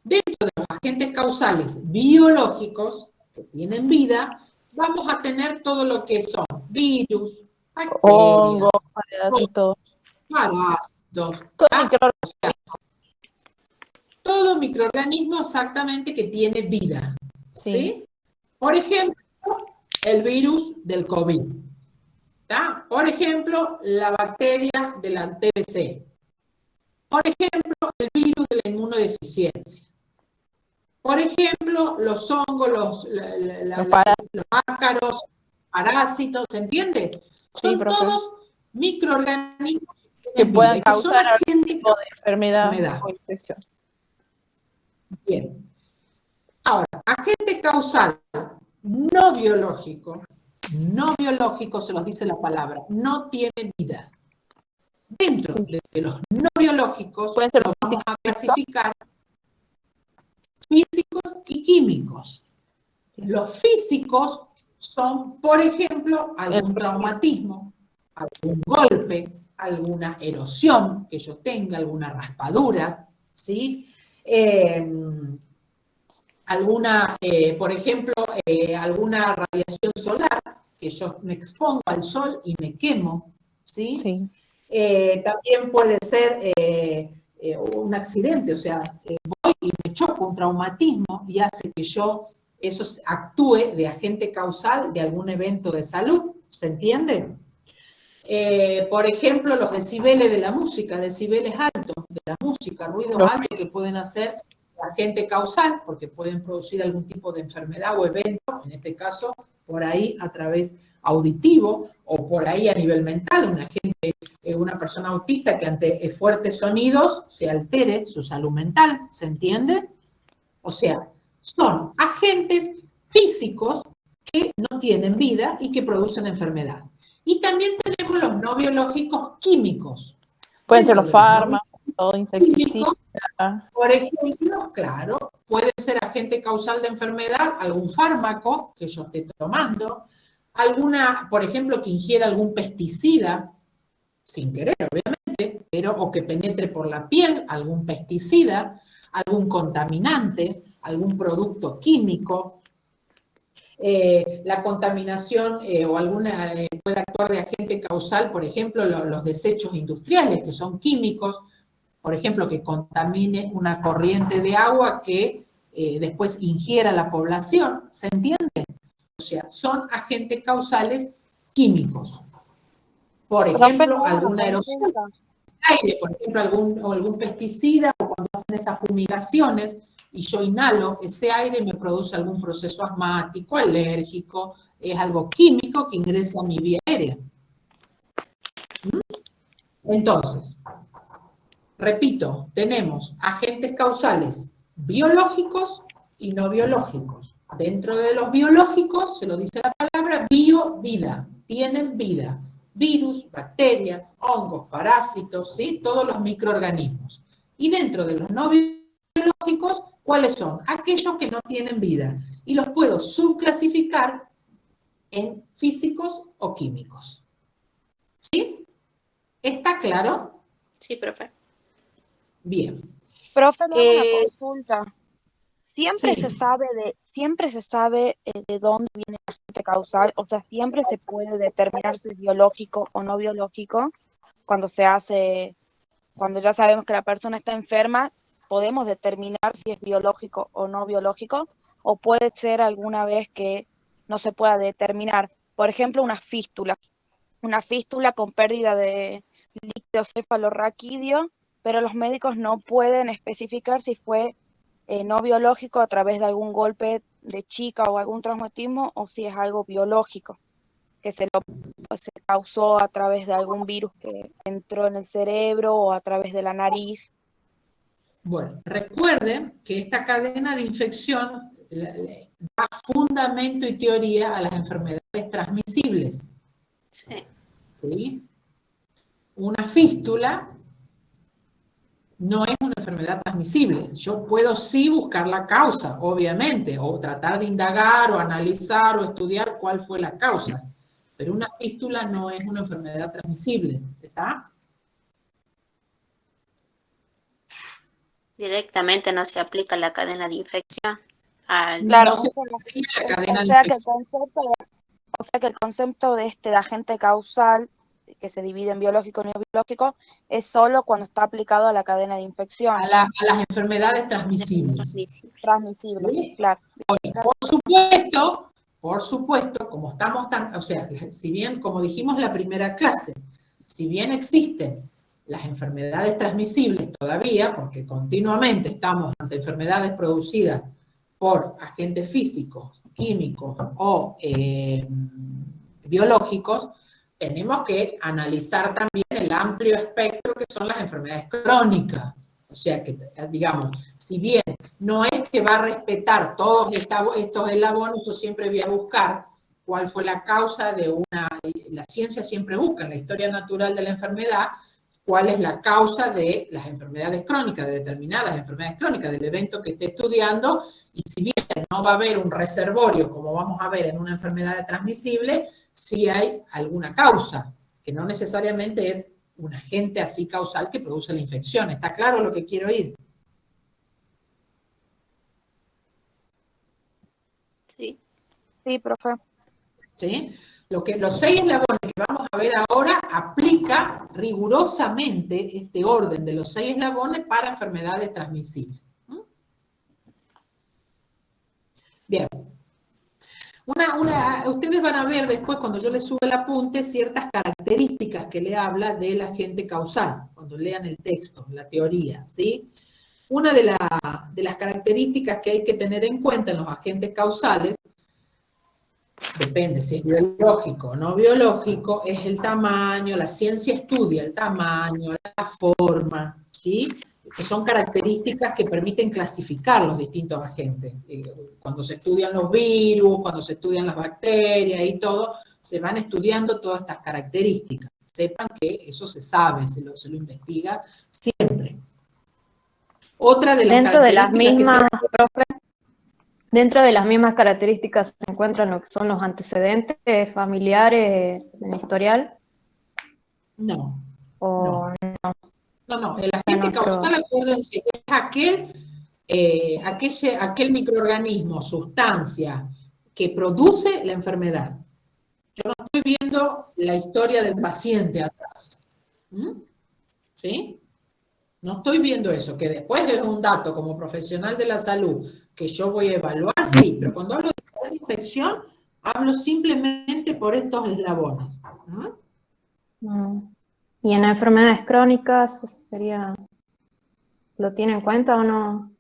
Dentro de los agentes causales biológicos que tienen vida, vamos a tener todo lo que son virus, bacterias, hongos, parásitos. Todo microorganismo exactamente que tiene vida. ¿Sí? Por ejemplo, el virus del COVID. ¿Tá? Por ejemplo, la bacteria de la TBC. Por ejemplo, el virus de la inmunodeficiencia. Por ejemplo, los hongos, los ácaros, parásitos, ¿se entiende? Son todos microorganismos que puedan causar algún tipo de enfermedad o infección. Bien. Ahora, agente causal no biológico, se los dice la palabra, no tiene vida. Dentro de los no biológicos, los vamos a clasificar físicos y químicos. Los físicos son, por ejemplo, algún traumatismo, algún golpe, alguna erosión que yo tenga, alguna raspadura, ¿sí? Por ejemplo, alguna radiación solar, que yo me expongo al sol y me quemo, ¿sí? También puede ser un accidente, o sea, voy y me choco, un traumatismo, y hace que eso actúe de agente causal de algún evento de salud, ¿se entiende? Por ejemplo, los decibeles de la música, decibeles altos de la música, ruidos altos que pueden hacer agente causal, porque pueden producir algún tipo de enfermedad o evento, en este caso, por ahí a través auditivo, o por ahí a nivel mental, una persona autista que ante fuertes sonidos se altere su salud mental, ¿se entiende? O sea, son agentes físicos que no tienen vida y que producen enfermedad. Y también tenemos los no biológicos químicos. Pueden ser los fármacos, todo insecticida. Por ejemplo, claro, puede ser agente causal de enfermedad, algún fármaco que yo esté tomando, por ejemplo, que ingiera algún pesticida, sin querer, obviamente, o que penetre por la piel, algún pesticida, algún contaminante, algún producto químico. La contaminación puede actuar de agente causal, por ejemplo, los desechos industriales, que son químicos, por ejemplo, que contamine una corriente de agua que después ingiera la población, ¿se entiende? O sea, son agentes causales químicos. Por ejemplo, alguna erosión del aire, por ejemplo, algún pesticida, o cuando hacen esas fumigaciones y yo inhalo ese aire, me produce algún proceso asmático, alérgico, es algo químico que ingresa a mi vía aérea. Entonces, repito, tenemos agentes causales biológicos y no biológicos. Dentro de los biológicos, se lo dice la palabra, vida, tienen vida. Virus, bacterias, hongos, parásitos, ¿sí? Todos los microorganismos. Y dentro de los no biológicos, ¿cuáles son? Aquellos que no tienen vida. Y los puedo subclasificar en físicos o químicos. ¿Sí? ¿Está claro? Sí, profe. Bien. Profe, le hago una consulta. Siempre Sí. se sabe de dónde viene el agente causal, o sea, siempre se puede determinar si es biológico o no biológico. Cuando ya sabemos que la persona está enferma, podemos determinar si es biológico o no biológico, o puede ser alguna vez que no se pueda determinar. Por ejemplo, una fístula con pérdida de líquido cefalorraquídeo, pero los médicos no pueden especificar si fue no biológico a través de algún golpe de chica o algún traumatismo, o si es algo biológico, que se causó a través de algún virus que entró en el cerebro o a través de la nariz. Bueno, recuerden que esta cadena de infección da fundamento y teoría a las enfermedades transmisibles. Sí. ¿Sí? Una fístula no es una enfermedad transmisible. Yo puedo sí buscar la causa, obviamente, o tratar de indagar o analizar o estudiar cuál fue la causa. Pero una fístula no es una enfermedad transmisible, ¿está? Directamente no se aplica la cadena de infección. Claro, No se la cadena de o sea que el concepto de agente causal, que se divide en biológico y no biológico, es solo cuando está aplicado a la cadena de infección. A las enfermedades transmisibles. Transmisibles, ¿Sí? claro. Por supuesto, como estamos tan, o sea, si bien, como dijimos en la primera clase, si bien existen las enfermedades transmisibles todavía, porque continuamente estamos ante enfermedades producidas por agentes físicos, químicos o biológicos, tenemos que analizar también el amplio espectro que son las enfermedades crónicas. O sea que, digamos, si bien no es que va a respetar todos estos eslabones, yo siempre voy a buscar cuál fue la causa de la ciencia siempre busca en la historia natural de la enfermedad, cuál es la causa de las enfermedades crónicas, de determinadas enfermedades crónicas, del evento que esté estudiando, y si bien no va a haber un reservorio, como vamos a ver en una enfermedad transmisible, sí hay alguna causa, que no necesariamente es un agente así causal que produce la infección. ¿Está claro lo que quiero oír? Sí. Sí, profe. ¿Sí? Los 6 eslabones que vamos a ver ahora aplica rigurosamente este orden de los 6 eslabones para enfermedades transmisibles. Bien. Ustedes van a ver después, cuando yo les suba el apunte, ciertas características que le habla del agente causal, cuando lean el texto, la teoría, ¿sí? Una de las características que hay que tener en cuenta en los agentes causales, depende si es biológico o no biológico, es el tamaño. La ciencia estudia el tamaño, la forma, ¿sí? Que son características que permiten clasificar los distintos agentes. Cuando se estudian los virus, cuando se estudian las bacterias y todo, se van estudiando todas estas características. Sepan que eso se sabe, se lo investiga siempre. Otra de las características dentro de las mismas características se encuentran lo que son los antecedentes familiares en el historial. No. ¿O no? No, el agente causal, acuérdense, es aquel microorganismo, sustancia, que produce la enfermedad. Yo no estoy viendo la historia del paciente atrás. ¿Sí? No estoy viendo eso, que después es un dato como profesional de la salud que yo voy a evaluar, sí, pero cuando hablo de infección, hablo simplemente por estos eslabones. ¿Y en enfermedades crónicas lo tiene en cuenta o no?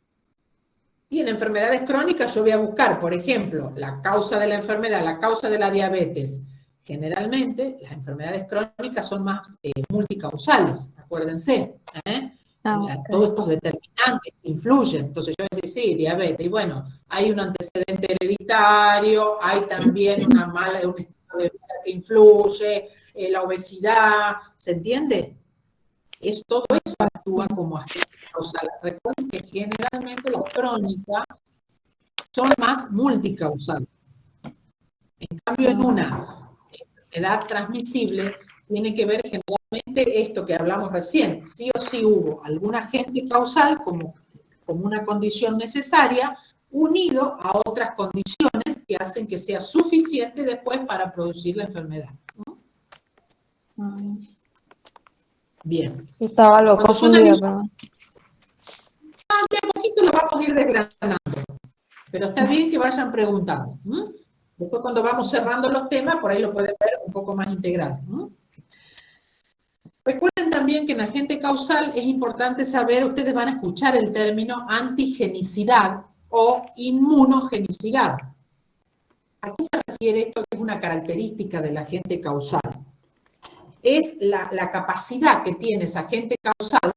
Y en enfermedades crónicas yo voy a buscar, por ejemplo, la causa de la enfermedad, la causa de la diabetes. Generalmente las enfermedades crónicas son más multicausales, acuérdense. Todos estos determinantes influyen. Entonces yo voy a decir, sí, diabetes. Y bueno, hay un antecedente hereditario, hay también un estilo de vida que influye, la obesidad, ¿se entiende? Todo eso actúa como agente causal. Recuerden que generalmente las crónicas son más multicausales. En cambio, en una enfermedad transmisible, tiene que ver generalmente esto que hablamos recién. Sí o sí hubo algún agente causal como una condición necesaria, unido a otras condiciones que hacen que sea suficiente después para producir la enfermedad, ¿no? Bien. Estaba algo confundida, perdón. De a poquito lo vamos a ir desgranando, pero está bien que vayan preguntando. Después cuando vamos cerrando los temas, por ahí lo pueden ver un poco más integral. Recuerden también que en agente causal es importante saber, ustedes van a escuchar el término antigenicidad o inmunogenicidad. ¿A qué se refiere esto que es una característica del agente causal? Es la capacidad que tiene ese agente causal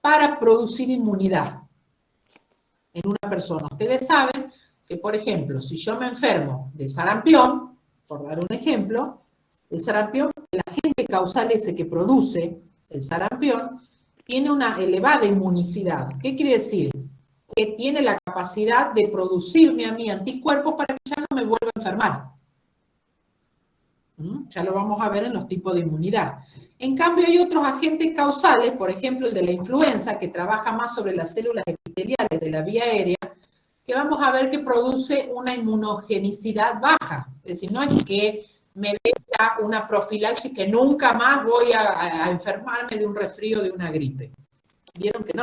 para producir inmunidad en una persona. Ustedes saben que, por ejemplo, si yo me enfermo de sarampión, por dar un ejemplo, el sarampión, el agente causal ese que produce el sarampión, tiene una elevada inmunicidad. ¿Qué quiere decir? Que tiene la capacidad de producirme a mí anticuerpos para que ya no me vuelva a enfermar. Ya lo vamos a ver en los tipos de inmunidad. En cambio, hay otros agentes causales, por ejemplo, el de la influenza, que trabaja más sobre las células epiteliales de la vía aérea, que vamos a ver que produce una inmunogenicidad baja. Es decir, no es que me dé ya una profilaxis que nunca más voy a enfermarme de un resfrío, de una gripe. ¿Vieron que no?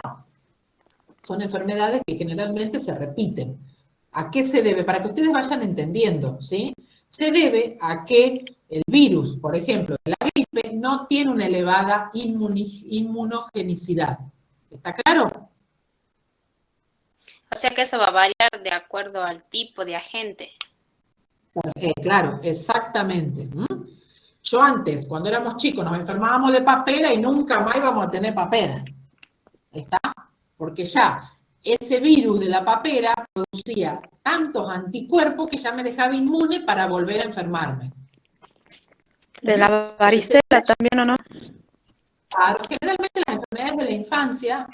Son enfermedades que generalmente se repiten. ¿A qué se debe? Para que ustedes vayan entendiendo, ¿sí? Se debe a que el virus, por ejemplo, de la gripe, no tiene una elevada inmunogenicidad. ¿Está claro? O sea que eso va a variar de acuerdo al tipo de agente. Claro, exactamente. Yo antes, cuando éramos chicos, nos enfermábamos de papera y nunca más íbamos a tener papera. ¿Está? Porque ya ese virus de la papera producía tantos anticuerpos que ya me dejaba inmune para volver a enfermarme. ¿De la varicela también o no? Claro, generalmente las enfermedades de la infancia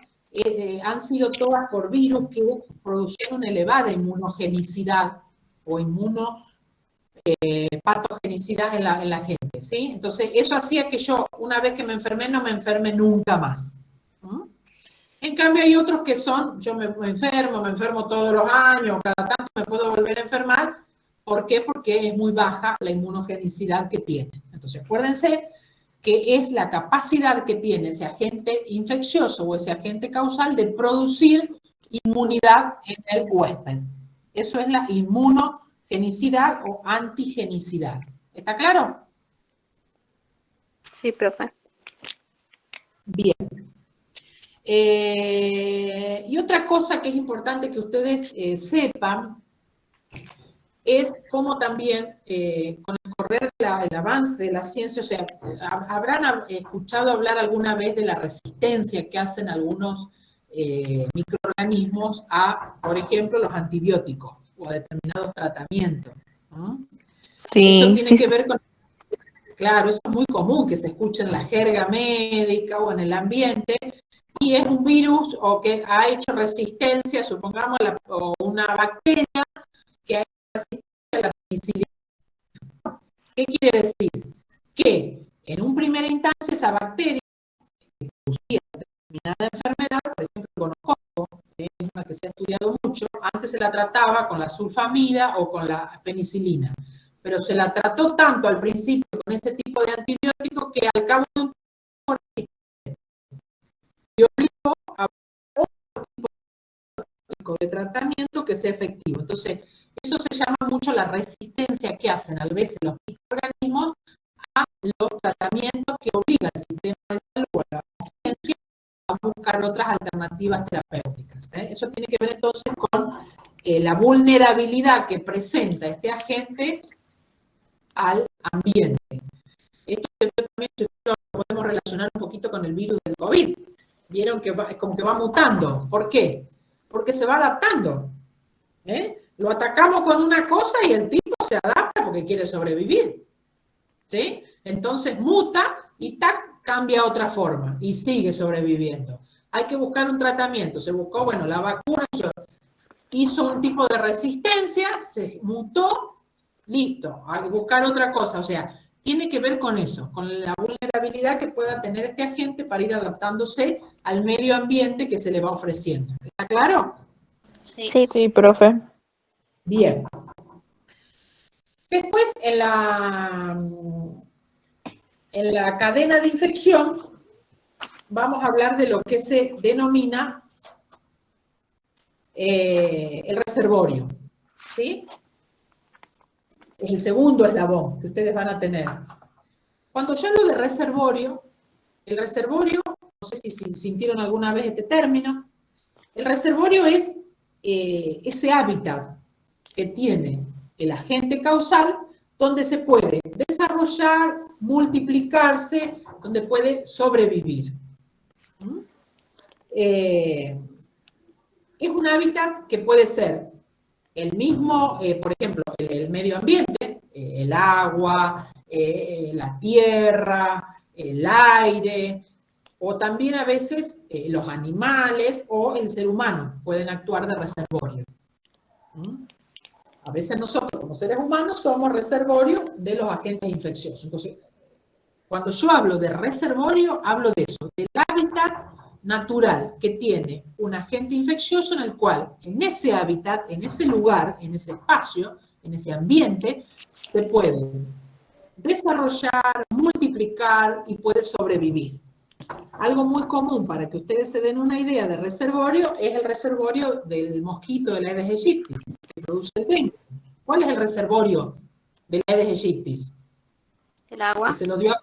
han sido todas por virus que producieron una elevada inmunogenicidad o patogenicidad en la gente, ¿sí? Entonces, eso hacía que yo, una vez que me enfermé, no me enferme nunca más. En cambio, hay otros que son, yo me enfermo todos los años, cada tanto me puedo volver a enfermar. ¿Por qué? Porque es muy baja la inmunogenicidad que tiene. Entonces, acuérdense que es la capacidad que tiene ese agente infeccioso o ese agente causal de producir inmunidad en el huésped. Eso es la inmunogenicidad o antigenicidad. ¿Está claro? Sí, profe. Bien. Y otra cosa que es importante que ustedes sepan es cómo también con el correr del avance de la ciencia, o sea, habrán escuchado hablar alguna vez de la resistencia que hacen algunos microorganismos a, por ejemplo, los antibióticos o a determinados tratamientos, ¿no? Sí, eso tiene sí, que ver con... Claro, eso es muy común que se escuche en la jerga médica o en el ambiente, y es un virus o que ha hecho resistencia, supongamos, o una bacteria que ha hecho resistencia a la penicilina. ¿Qué quiere decir? Que en un primera instancia esa bacteria que producía determinada enfermedad, por ejemplo el gonococo, que es una que se ha estudiado mucho, antes se la trataba con la sulfamida o con la penicilina, pero se la trató tanto al principio con ese tipo de antibióticos que al cabo de un tiempo y obligó a otro tipo de tratamiento que sea efectivo. Entonces, eso se llama mucho la resistencia que hacen a veces los microorganismos a los tratamientos que obliga al sistema de salud o a la ciencia a buscar otras alternativas terapéuticas. Eso tiene que ver entonces con la vulnerabilidad que presenta este agente al ambiente. Esto también lo podemos relacionar un poquito con el virus del COVID. Vieron que como que va mutando. ¿Por qué? Porque se va adaptando. Lo atacamos con una cosa y el tipo se adapta porque quiere sobrevivir. ¿Sí? Entonces muta y cambia a otra forma y sigue sobreviviendo. Hay que buscar un tratamiento. Se buscó, bueno, la vacuna hizo un tipo de resistencia, se mutó, listo, hay que buscar otra cosa. O sea, tiene que ver con eso, con la vulnerabilidad que pueda tener este agente para ir adaptándose al medio ambiente que se le va ofreciendo. ¿Está claro? Sí. Sí, profe. Bien. Después, en la cadena de infección, vamos a hablar de lo que se denomina el reservorio, ¿sí? Es el segundo eslabón que ustedes van a tener. Cuando yo hablo de reservorio, el reservorio, no sé si sintieron alguna vez este término, el reservorio es ese hábitat que tiene el agente causal donde se puede desarrollar, multiplicarse, donde puede sobrevivir. Es un hábitat que puede ser el mismo, por ejemplo, el medio ambiente, el agua, la tierra, el aire, o también a veces los animales o el ser humano pueden actuar de reservorio. A veces nosotros como seres humanos somos reservorio de los agentes infecciosos. Entonces, cuando yo hablo de reservorio, hablo de eso, del hábitat natural que tiene un agente infeccioso en el cual, en ese hábitat, en ese lugar, en ese espacio, en ese ambiente, se puede desarrollar, multiplicar y puede sobrevivir. Algo muy común para que ustedes se den una idea de reservorio es el reservorio del mosquito de la Aedes aegyptis, que produce el dengue. ¿Cuál es el reservorio de la Aedes aegyptis? El agua. Que se lo dio a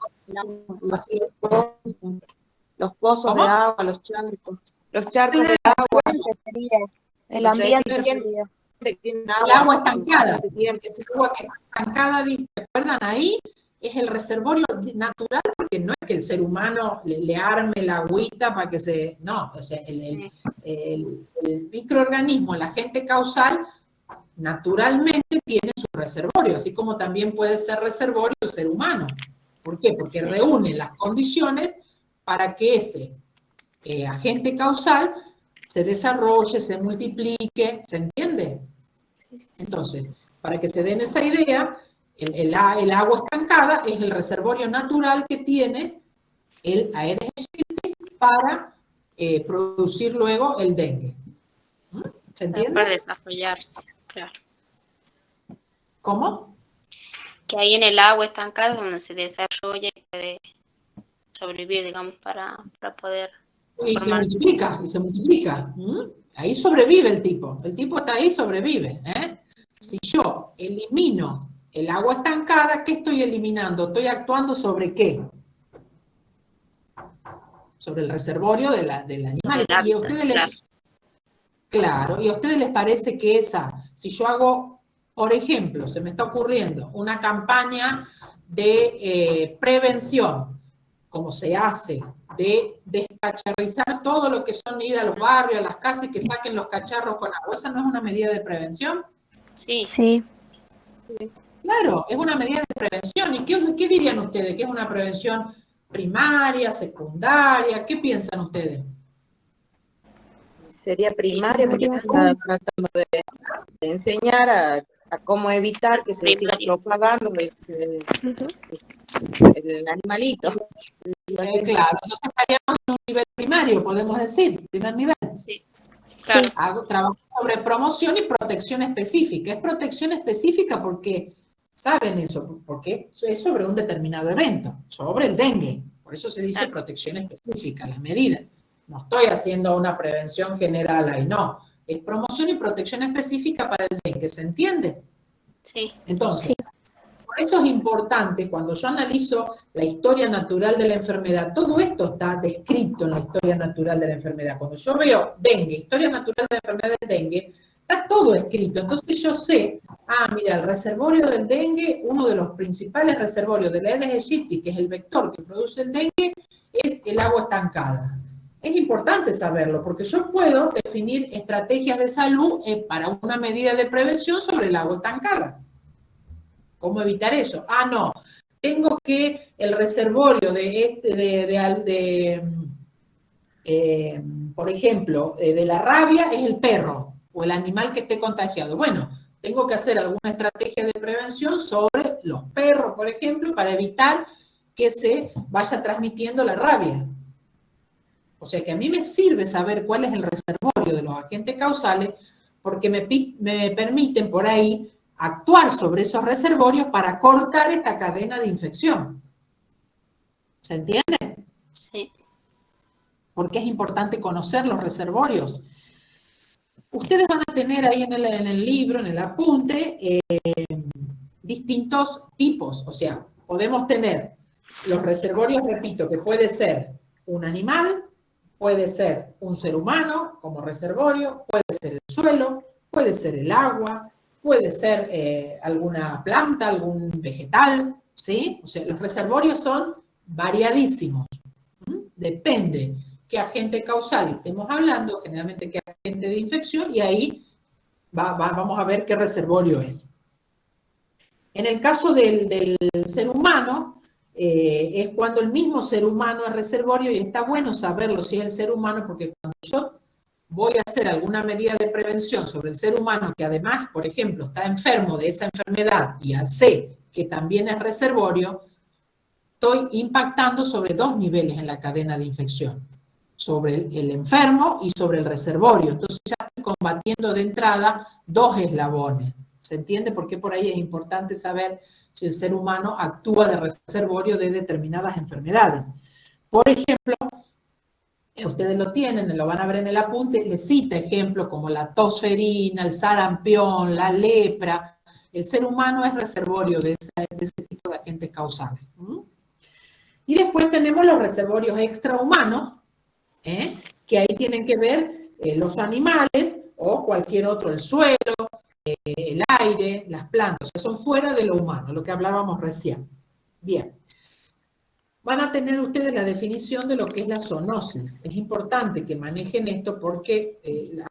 los pozos ¿Cómo? de agua, los charcos de agua, El ambiente. El agua estancada. Ese agua que está estancada, ¿se acuerdan ahí? Es el reservorio natural, porque no es que el ser humano le arme la agüita para que se... No, o sea, el microorganismo, el agente causal, naturalmente tiene su reservorio, así como también puede ser reservorio el ser humano. ¿Por qué? Porque reúne las condiciones para que ese agente causal se desarrolle, se multiplique, ¿se entiende? Entonces, para que se den esa idea, el agua estancada es el reservorio natural que tiene el Aedes aegyptis para producir luego el dengue. ¿Se entiende? Para desarrollarse, claro. ¿Cómo? Que ahí en el agua estancada es donde se desarrolla y puede sobrevivir, digamos, para poder y se multiplica. Ahí sobrevive el tipo está ahí, sobrevive. Si yo elimino el agua estancada, ¿qué estoy eliminando? Estoy actuando ¿sobre qué? Sobre el reservorio del animal. Y a ustedes claro, y a ustedes les parece que si yo hago, por ejemplo, se me está ocurriendo una campaña de prevención, como se hace, de descacharrizar todo lo que son ir a los barrios, a las casas y que saquen los cacharros con agua. ¿Esa no es una medida de prevención? Sí. Claro, es una medida de prevención. ¿Y qué dirían ustedes? ¿Que es una prevención primaria, secundaria? ¿Qué piensan ustedes? sería primaria porque está tratando de enseñar a cómo evitar que se siga propagando el animalito. Claro, entonces estaríamos en un nivel primario, podemos decir, primer nivel. Sí, claro. Trabajo sobre promoción y protección específica. Es protección específica porque, ¿saben eso? Porque es sobre un determinado evento, sobre el dengue. Por eso se dice protección específica, las medidas. No estoy haciendo una prevención general ahí, no. Es promoción y protección específica para el dengue, ¿se entiende? Sí. Entonces, por eso es importante, cuando yo analizo la historia natural de la enfermedad, todo esto está descrito en la historia natural de la enfermedad. Cuando yo veo dengue, historia natural de la enfermedad del dengue, está todo escrito. Entonces yo sé, mira, el reservorio del dengue, uno de los principales reservorios de la Aedes aegypti, que es el vector que produce el dengue, es el agua estancada. Es importante saberlo, porque yo puedo definir estrategias de salud para una medida de prevención sobre el agua estancada. ¿Cómo evitar eso? No, tengo que el reservorio por ejemplo, de la rabia es el perro o el animal que esté contagiado. Bueno, tengo que hacer alguna estrategia de prevención sobre los perros, por ejemplo, para evitar que se vaya transmitiendo la rabia. O sea que a mí me sirve saber cuál es el reservorio de los agentes causales porque me permiten por ahí actuar sobre esos reservorios para cortar esta cadena de infección. ¿Se entiende? Sí. Porque es importante conocer los reservorios. Ustedes van a tener ahí en el libro, en el apunte, distintos tipos. O sea, podemos tener los reservorios, repito, que puede ser un animal, puede ser un ser humano como reservorio, puede ser el suelo, puede ser el agua, puede ser alguna planta, algún vegetal, ¿sí? O sea, los reservorios son variadísimos. Depende qué agente causal estemos hablando, generalmente qué agente de infección, y ahí vamos a ver qué reservorio es. En el caso del ser humano, es cuando el mismo ser humano es reservorio, y está bueno saberlo si es el ser humano, porque cuando yo voy a hacer alguna medida de prevención sobre el ser humano, que además, por ejemplo, está enfermo de esa enfermedad, y sé que también es reservorio, estoy impactando sobre dos niveles en la cadena de infección, sobre el enfermo y sobre el reservorio. Entonces ya estoy combatiendo de entrada dos eslabones. ¿Se entiende por qué por ahí es importante saber si el ser humano actúa de reservorio de determinadas enfermedades? Por ejemplo, ustedes lo tienen, lo van a ver en el apunte, les cita ejemplos como la tosferina, el sarampión, la lepra. El ser humano es reservorio de ese tipo de agentes causales. Y después tenemos los reservorios extrahumanos, que ahí tienen que ver los animales o cualquier otro, el suelo, el aire, las plantas, o sea, son fuera de lo humano, lo que hablábamos recién. Bien. Van a tener ustedes la definición de lo que es la zoonosis. Es importante que manejen esto porque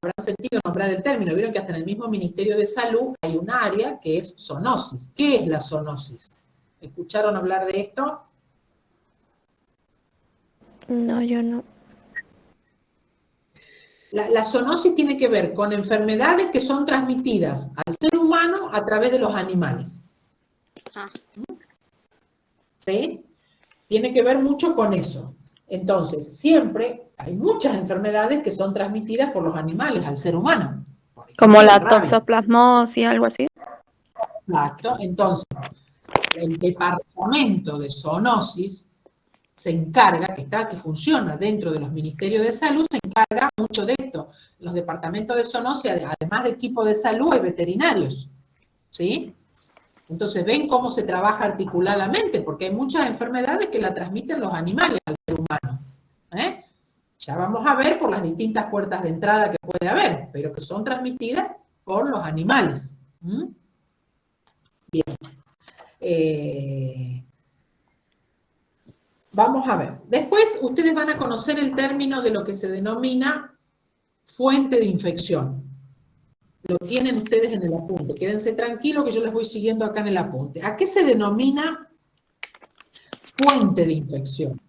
habrán sentido nombrar el término. Vieron que hasta en el mismo Ministerio de Salud hay un área que es zoonosis. ¿Qué es la zoonosis? ¿Escucharon hablar de esto? No, yo no. La zoonosis tiene que ver con enfermedades que son transmitidas al ser humano a través de los animales. ¿Sí? Tiene que ver mucho con eso. Entonces, siempre hay muchas enfermedades que son transmitidas por los animales al ser humano. Como la toxoplasmosis, algo así. Exacto. Entonces, el departamento de zoonosis se encarga, que funciona dentro de los ministerios de salud, se encarga mucho de esto. Los departamentos de zoonosis, además de equipo de salud, hay veterinarios, ¿sí? Entonces, ven cómo se trabaja articuladamente, porque hay muchas enfermedades que la transmiten los animales al ser humano. Ya vamos a ver por las distintas puertas de entrada que puede haber, pero que son transmitidas por los animales. Bien. Vamos a ver. Después ustedes van a conocer el término de lo que se denomina fuente de infección. Lo tienen ustedes en el apunte. Quédense tranquilos que yo les voy siguiendo acá en el apunte. ¿A qué se denomina fuente de infección?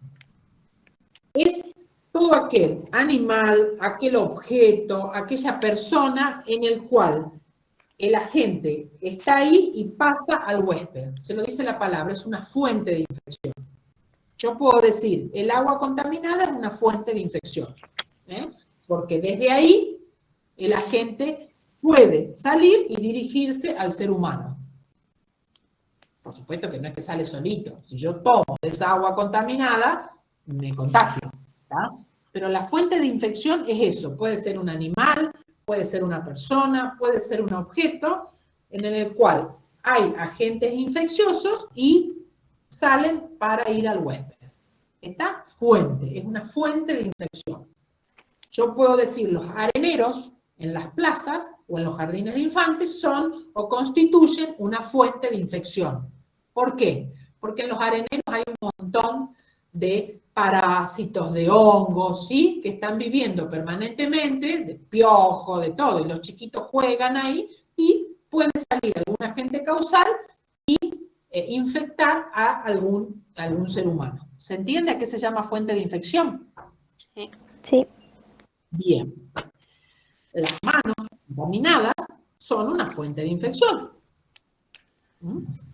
Es todo aquel animal, aquel objeto, aquella persona en el cual el agente está ahí y pasa al huésped. Se lo dice la palabra, es una fuente de infección. Yo puedo decir, el agua contaminada es una fuente de infección, porque desde ahí el agente puede salir y dirigirse al ser humano. Por supuesto que no es que sale solito. Si yo tomo esa agua contaminada, me contagio, ¿tá? Pero la fuente de infección es eso. Puede ser un animal, puede ser una persona, puede ser un objeto en el cual hay agentes infecciosos y salen para ir al huésped. Esta fuente, es una fuente de infección. Yo puedo decir los areneros en las plazas o en los jardines de infantes son o constituyen una fuente de infección. ¿Por qué? Porque en los areneros hay un montón de parásitos, de hongos, ¿sí? Que están viviendo permanentemente, de piojo, de todo, y los chiquitos juegan ahí y puede salir algún agente causal y infectar a algún ser humano. ¿Se entiende a qué se llama fuente de infección? Sí. Sí. Bien. Las manos contaminadas son una fuente de infección.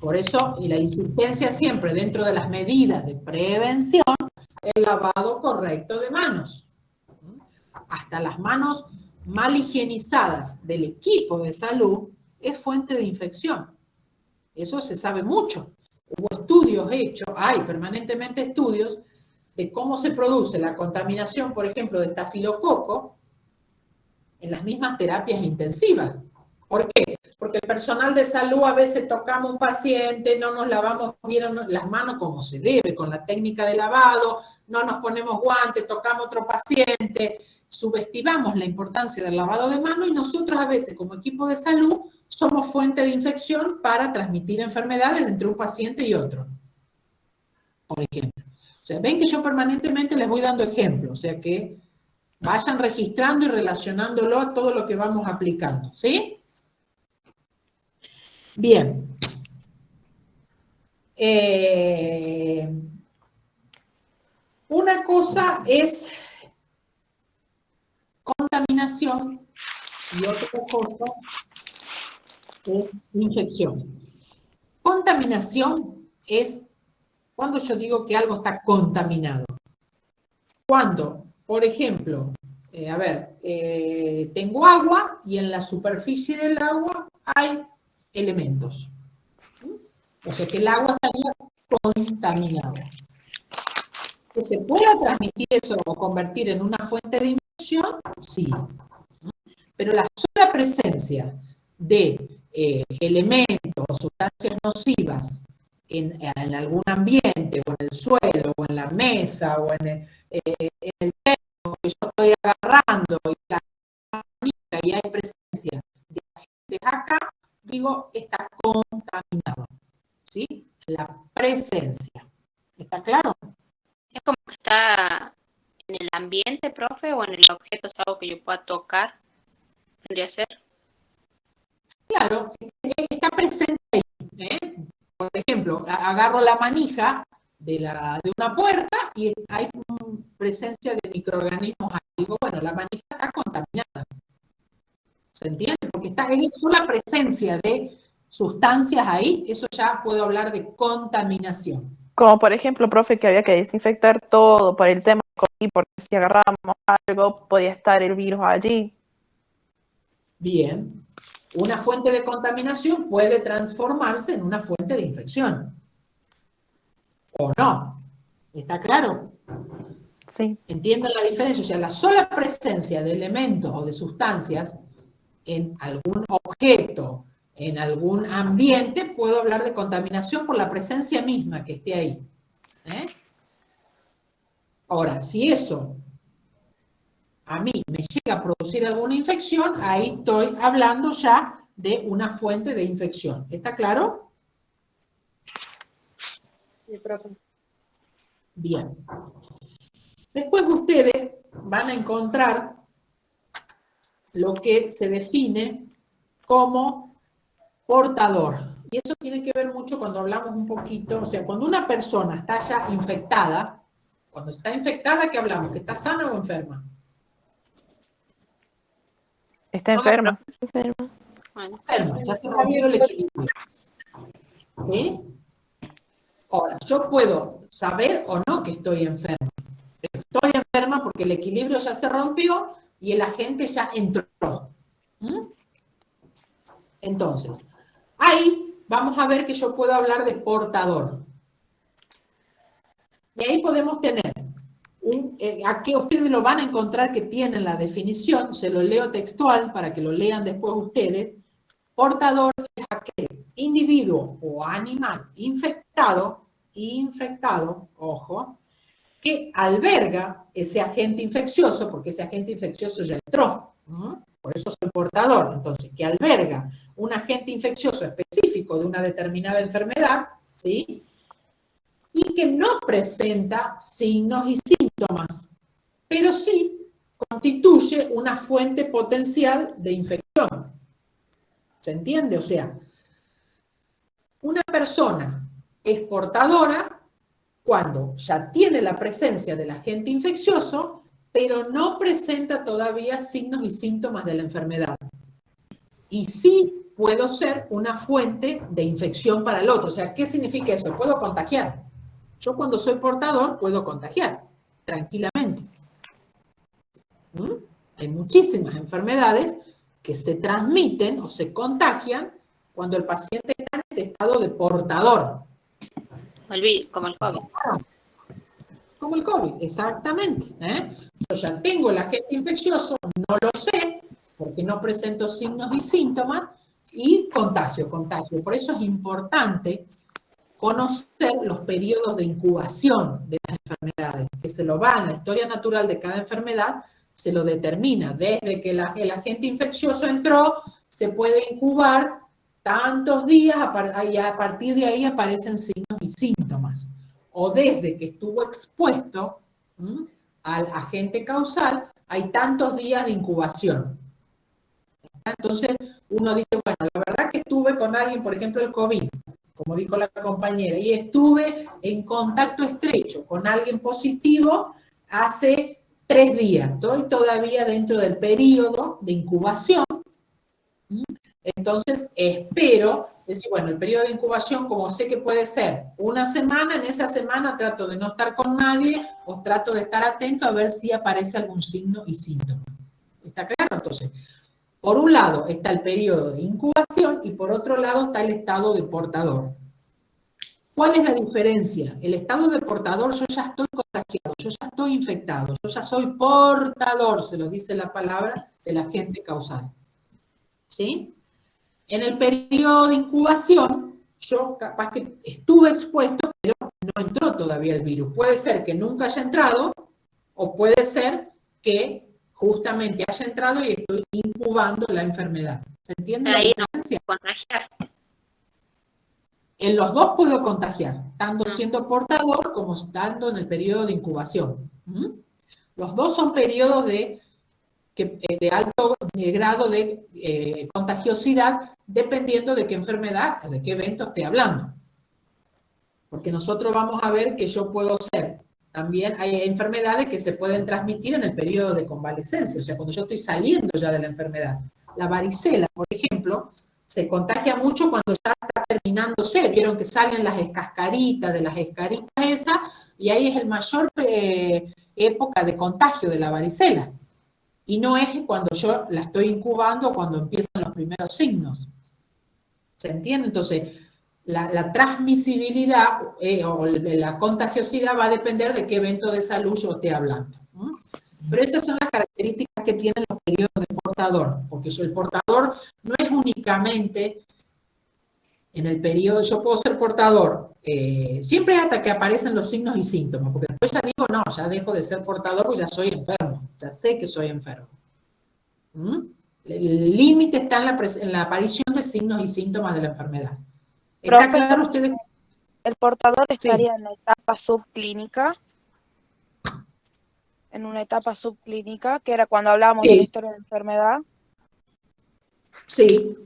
Por eso, y la insistencia siempre dentro de las medidas de prevención, el lavado correcto de manos. Hasta las manos mal higienizadas del equipo de salud es fuente de infección. Eso se sabe mucho. Hubo estudios hechos, hay permanentemente estudios de cómo se produce la contaminación, por ejemplo, de estafilococo en las mismas terapias intensivas. ¿Por qué? Porque el personal de salud a veces tocamos un paciente, no nos lavamos bien las manos como se debe, con la técnica de lavado, no nos ponemos guantes, tocamos otro paciente, subestimamos la importancia del lavado de manos y nosotros a veces como equipo de salud somos fuente de infección para transmitir enfermedades entre un paciente y otro, por ejemplo. O sea, ven que yo permanentemente les voy dando ejemplos, o sea que vayan registrando y relacionándolo a todo lo que vamos aplicando, ¿sí? Bien. Una cosa es contaminación y otra cosa es infección. Contaminación es cuando yo digo que algo está contaminado. Cuando, por ejemplo, tengo agua y en la superficie del agua hay elementos. O sea que el agua estaría contaminado. ¿Que se pueda transmitir eso o convertir en una fuente de infección? Sí. Pero la sola presencia de elementos o sustancias nocivas en algún ambiente, o en el suelo, o en la mesa, o en el termo que yo estoy agarrando y hay presencia de agentes acá, digo, está contaminado. ¿Sí? La presencia. ¿Está claro? Es como que está en el ambiente, profe, o en el objeto, es algo que yo pueda tocar. ¿Tendría que ser? Claro, está presente ahí. Por ejemplo, agarro la manija de una puerta y hay presencia de microorganismos ahí. Digo, bueno, la manija está contaminada. ¿Se entiende? Porque está en sola presencia de sustancias ahí, eso ya puedo hablar de contaminación. Como por ejemplo, profe, que había que desinfectar todo por el tema de COVID, porque si agarrábamos algo, podía estar el virus allí. Bien. Una fuente de contaminación puede transformarse en una fuente de infección. ¿O no? ¿Está claro? Sí. ¿Entienden la diferencia? O sea, la sola presencia de elementos o de sustancias en algún objeto, en algún ambiente, puedo hablar de contaminación por la presencia misma que esté ahí. Ahora, si eso a mí me llega a producir alguna infección, ahí estoy hablando ya de una fuente de infección. ¿Está claro? Sí, profe. Bien. Después ustedes van a encontrar lo que se define como portador. Y eso tiene que ver mucho cuando hablamos un poquito, o sea, cuando una persona está ya infectada, cuando está infectada, ¿qué hablamos? ¿Que está sana o enferma? Está enferma. Enferma, ya se rompió el equilibrio. ¿Sí? Ahora, yo puedo saber o no que estoy enferma. Pero estoy enferma porque el equilibrio ya se rompió y el agente ya entró. Entonces, ahí vamos a ver que yo puedo hablar de portador. Y ahí podemos tener, aquí ustedes lo van a encontrar que tienen la definición, se lo leo textual para que lo lean después ustedes. Portador es aquel individuo o animal infectado, ojo, que alberga ese agente infeccioso, porque ese agente infeccioso ya entró, por eso soy portador, entonces, que alberga un agente infeccioso específico de una determinada enfermedad, ¿sí? Y que no presenta signos y síntomas, pero sí constituye una fuente potencial de infección. ¿Se entiende? O sea, una persona es portadora cuando ya tiene la presencia del agente infeccioso, pero no presenta todavía signos y síntomas de la enfermedad. Y sí puedo ser una fuente de infección para el otro. O sea, ¿qué significa eso? Puedo contagiar. Yo cuando soy portador puedo contagiar tranquilamente. Hay muchísimas enfermedades que se transmiten o se contagian cuando el paciente está en este estado de portador. Como el COVID. Como el COVID, exactamente. Yo ya tengo el agente infeccioso, no lo sé, porque no presento signos y síntomas, y contagio. Por eso es importante conocer los periodos de incubación de las enfermedades, que se lo va en la historia natural de cada enfermedad, se lo determina. Desde que el agente infeccioso entró, se puede incubar tantos días, y a partir de ahí aparecen signos y síntomas. O desde que estuvo expuesto al agente causal, hay tantos días de incubación. Entonces, uno dice, bueno, la verdad que estuve con alguien, por ejemplo, el COVID, como dijo la compañera, y estuve en contacto estrecho con alguien positivo hace 3 días. Estoy todavía dentro del periodo de incubación. Entonces, espero decir, bueno, el periodo de incubación, como sé que puede ser una semana, en esa semana trato de no estar con nadie o trato de estar atento a ver si aparece algún signo y síntoma. ¿Está claro? Entonces, por un lado está el periodo de incubación y por otro lado está el estado de portador. ¿Cuál es la diferencia? El estado de portador, yo ya estoy contagiado, yo ya estoy infectado, yo ya soy portador, se lo dice la palabra del agente causal. ¿Sí? En el periodo de incubación, yo capaz que estuve expuesto, pero no entró todavía el virus. Puede ser que nunca haya entrado, o puede ser que justamente haya entrado y estoy incubando la enfermedad. ¿Se entiende la diferencia? No contagiar. En los dos puedo contagiar, tanto siendo portador como estando en el periodo de incubación. Los dos son periodos de alto grado de contagiosidad, dependiendo de qué enfermedad, de qué evento esté hablando. Porque nosotros vamos a ver que yo puedo ser, también hay enfermedades que se pueden transmitir en el periodo de convalecencia, o sea, cuando yo estoy saliendo ya de la enfermedad. La varicela, por ejemplo, se contagia mucho cuando ya está terminándose. Vieron que salen las escaritas esas, y ahí es el mayor época de contagio de la varicela. Y no es cuando yo la estoy incubando o cuando empiezan los primeros signos. ¿Se entiende? Entonces, la transmisibilidad o la contagiosidad va a depender de qué evento de salud yo esté hablando. Pero esas son las características que tienen los periodos de portador, porque el portador no es únicamente en el periodo, yo puedo ser portador, siempre hasta que aparecen los signos y síntomas, porque después ya digo, no, ya dejo de ser portador porque ya soy enfermo, ya sé que soy enfermo. El límite está en la aparición de signos y síntomas de la enfermedad. ¿Está claro ustedes? El portador estaría en la etapa subclínica. En una etapa subclínica, que era cuando hablábamos de la historia de la enfermedad. Sí,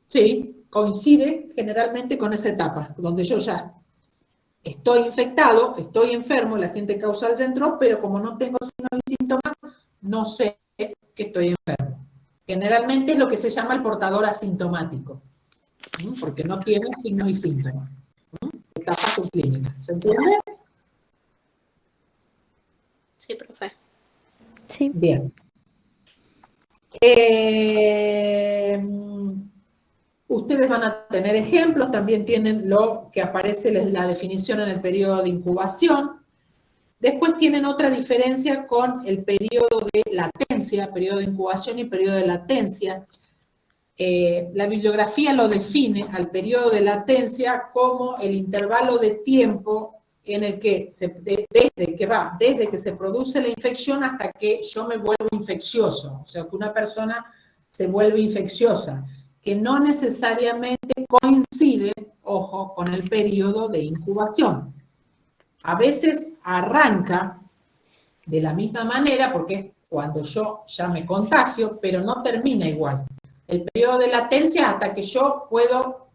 sí, coincide generalmente con esa etapa, donde yo ya estoy infectado, estoy enfermo, la agente causal ya entró, pero como no tengo signos y síntomas, no sé que estoy enfermo. Generalmente es lo que se llama el portador asintomático, porque no tiene signos y síntomas. Etapa subclínica, ¿se entiende? Sí, profe. Sí. Bien. Ustedes van a tener ejemplos, también tienen lo que aparece la definición en el periodo de incubación. Después tienen otra diferencia con el periodo de latencia, periodo de incubación y periodo de latencia. La bibliografía lo define al periodo de latencia como el intervalo de tiempo en el que desde que se produce la infección hasta que yo me vuelvo infeccioso, o sea, que una persona se vuelve infecciosa, que no necesariamente coincide, ojo, con el periodo de incubación. A veces arranca de la misma manera, porque es cuando yo ya me contagio, pero no termina igual. El periodo de latencia hasta que yo puedo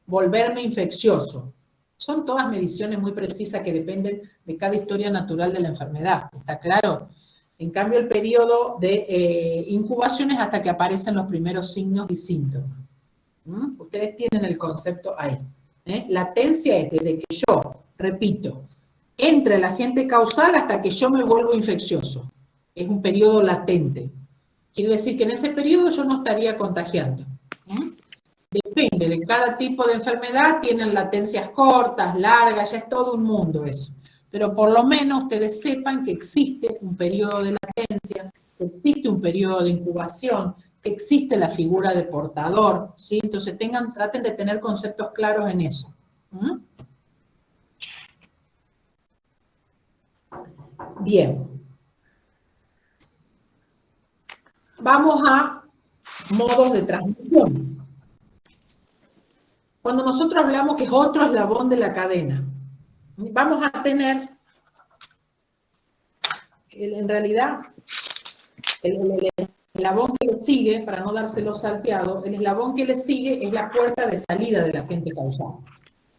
volverme infeccioso. Son todas mediciones muy precisas que dependen de cada historia natural de la enfermedad, ¿está claro? En cambio, el periodo de incubación es hasta que aparecen los primeros signos y síntomas. Ustedes tienen el concepto ahí. Latencia es desde que yo, repito, entre el agente causal hasta que yo me vuelvo infeccioso. Es un periodo latente. Quiere decir que en ese periodo yo no estaría contagiando. Depende de cada tipo de enfermedad, tienen latencias cortas, largas, ya es todo un mundo eso. Pero por lo menos ustedes sepan que existe un periodo de latencia, que existe un periodo de incubación, que existe la figura de portador, ¿sí? Entonces traten de tener conceptos claros en eso. Bien. Vamos a modos de transmisión. Cuando nosotros hablamos que es otro eslabón de la cadena, vamos a tener, en realidad, el eslabón que le sigue, para no dárselo salteado, el eslabón que le sigue es la puerta de salida del agente causal.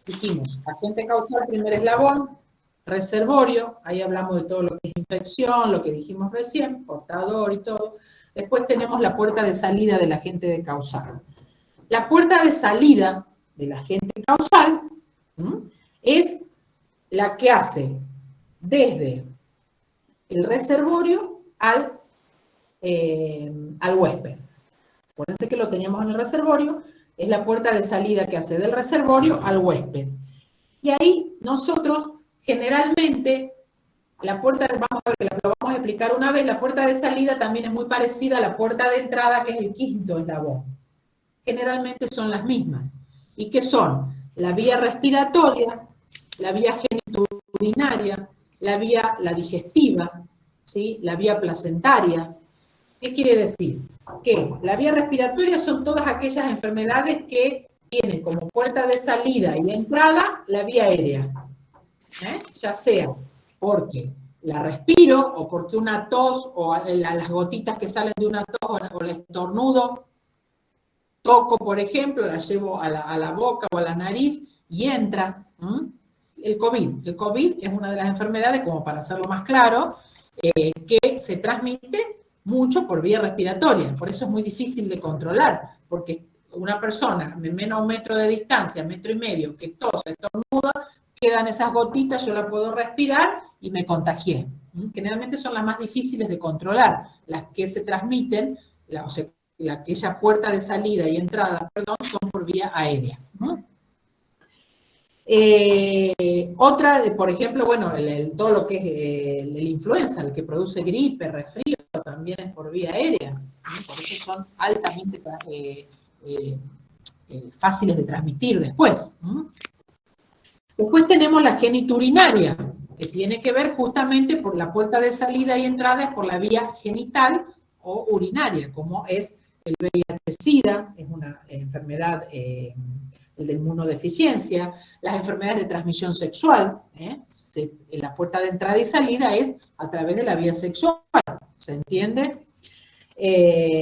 Dijimos, agente causal, primer eslabón, reservorio, ahí hablamos de todo lo que es infección, lo que dijimos recién, portador y todo. Después tenemos la puerta de salida del agente causal. La puerta de salida del agente causal es la que hace desde el reservorio al huésped. Acuérdense que lo teníamos en el reservorio, es la puerta de salida que hace del reservorio al huésped. Y ahí nosotros generalmente, la puerta, vamos a ver, lo vamos a explicar una vez, la puerta de salida también es muy parecida a la puerta de entrada, que es el quinto eslabón. Generalmente son las mismas. ¿Y qué son? La vía respiratoria, la vía genitourinaria, la digestiva, ¿sí? La vía placentaria. ¿Qué quiere decir? Que la vía respiratoria son todas aquellas enfermedades que tienen como puerta de salida y entrada la vía aérea. Ya sea porque la respiro o porque una tos o las gotitas que salen de una tos o el estornudo, toco, por ejemplo, la llevo a la boca o a la nariz y entra. El COVID. El COVID es una de las enfermedades, como para hacerlo más claro, que se transmite mucho por vía respiratoria. Por eso es muy difícil de controlar, porque una persona a menos 1 metro de distancia, 1,5 metros, que tose, estornuda, quedan esas gotitas, yo la puedo respirar y me contagié. Generalmente son las más difíciles de controlar, las que se transmiten, aquella puerta de salida y entrada, perdón, son por vía aérea. Otra, por ejemplo, bueno, todo lo que es el influenza, el que produce gripe, resfrío, también es por vía aérea. Por eso son altamente fáciles de transmitir después. Después tenemos la genitourinaria, que tiene que ver justamente por la puerta de salida y entrada, es por la vía genital o urinaria, como es el VIH-Sida, es una enfermedad de inmunodeficiencia, las enfermedades de transmisión sexual, la puerta de entrada y salida es a través de la vía sexual, ¿se entiende?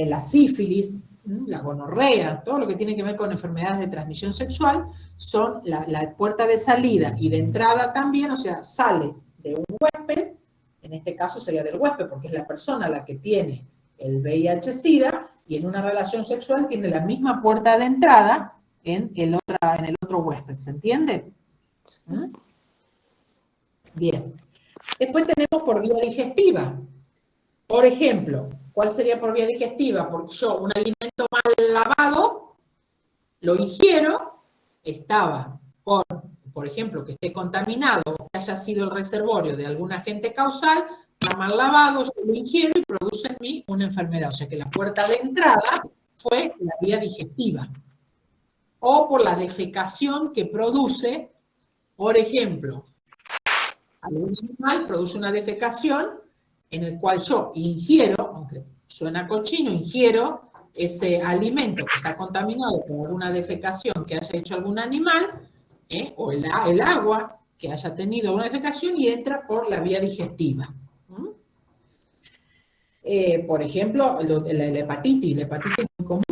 La sífilis, la gonorrea, todo lo que tiene que ver con enfermedades de transmisión sexual, son la puerta de salida y de entrada también, o sea, sale de un huésped, en este caso sería del huésped, porque es la persona la que tiene el VIH-Sida, y en una relación sexual tiene la misma puerta de entrada en el otro huésped, ¿se entiende? Bien. Después tenemos por vía digestiva. Por ejemplo, ¿cuál sería por vía digestiva? Porque yo un alimento mal lavado, lo ingiero, estaba por ejemplo, que esté contaminado o que haya sido el reservorio de algún agente causal, está mal lavado, yo lo ingiero y produce en mí una enfermedad. O sea que la puerta de entrada fue la vía digestiva. O por la defecación que produce, por ejemplo, algún animal produce una defecación en el cual yo ingiero, aunque suena cochino, ingiero ese alimento que está contaminado por alguna defecación que haya hecho algún animal, o el agua que haya tenido una defecación y entra por la vía digestiva. Por ejemplo, la hepatitis es muy común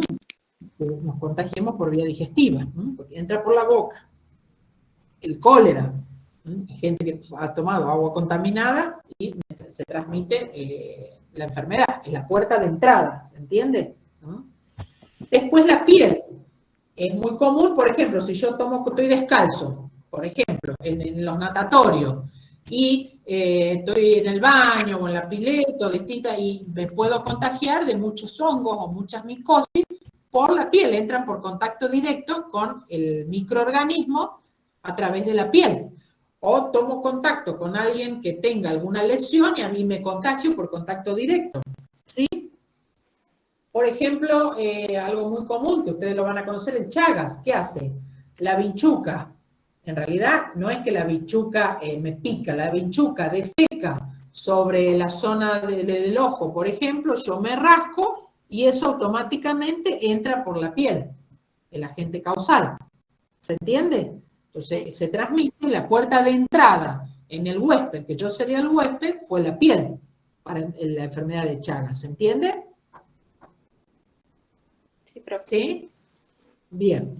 que nos contagiemos por vía digestiva, porque entra por la boca. el cólera. Gente que ha tomado agua contaminada y se transmite la enfermedad. Es la puerta de entrada, ¿se entiende? ¿No? Después la piel. Es muy común, por ejemplo, si yo estoy descalzo, por ejemplo, en los natatorios, y estoy en el baño o en la pileta distinta, y me puedo contagiar de muchos hongos o muchas micosis por la piel, entran por contacto directo con el microorganismo a través de la piel. O tomo contacto con alguien que tenga alguna lesión y a mí me contagio por contacto directo, ¿sí? Por ejemplo, algo muy común, que ustedes lo van a conocer, el Chagas. ¿Qué hace? La vinchuca. En realidad, no es que la vinchuca me pica, la vinchuca defeca sobre la zona del ojo, por ejemplo, yo me rasco y eso automáticamente entra por la piel, el agente causal. ¿Se entiende? Entonces, se transmite la puerta de entrada en el huésped, que yo sería el huésped, fue la piel para la enfermedad de Chagas. ¿Se entiende? Sí, profe. ¿Sí? Bien.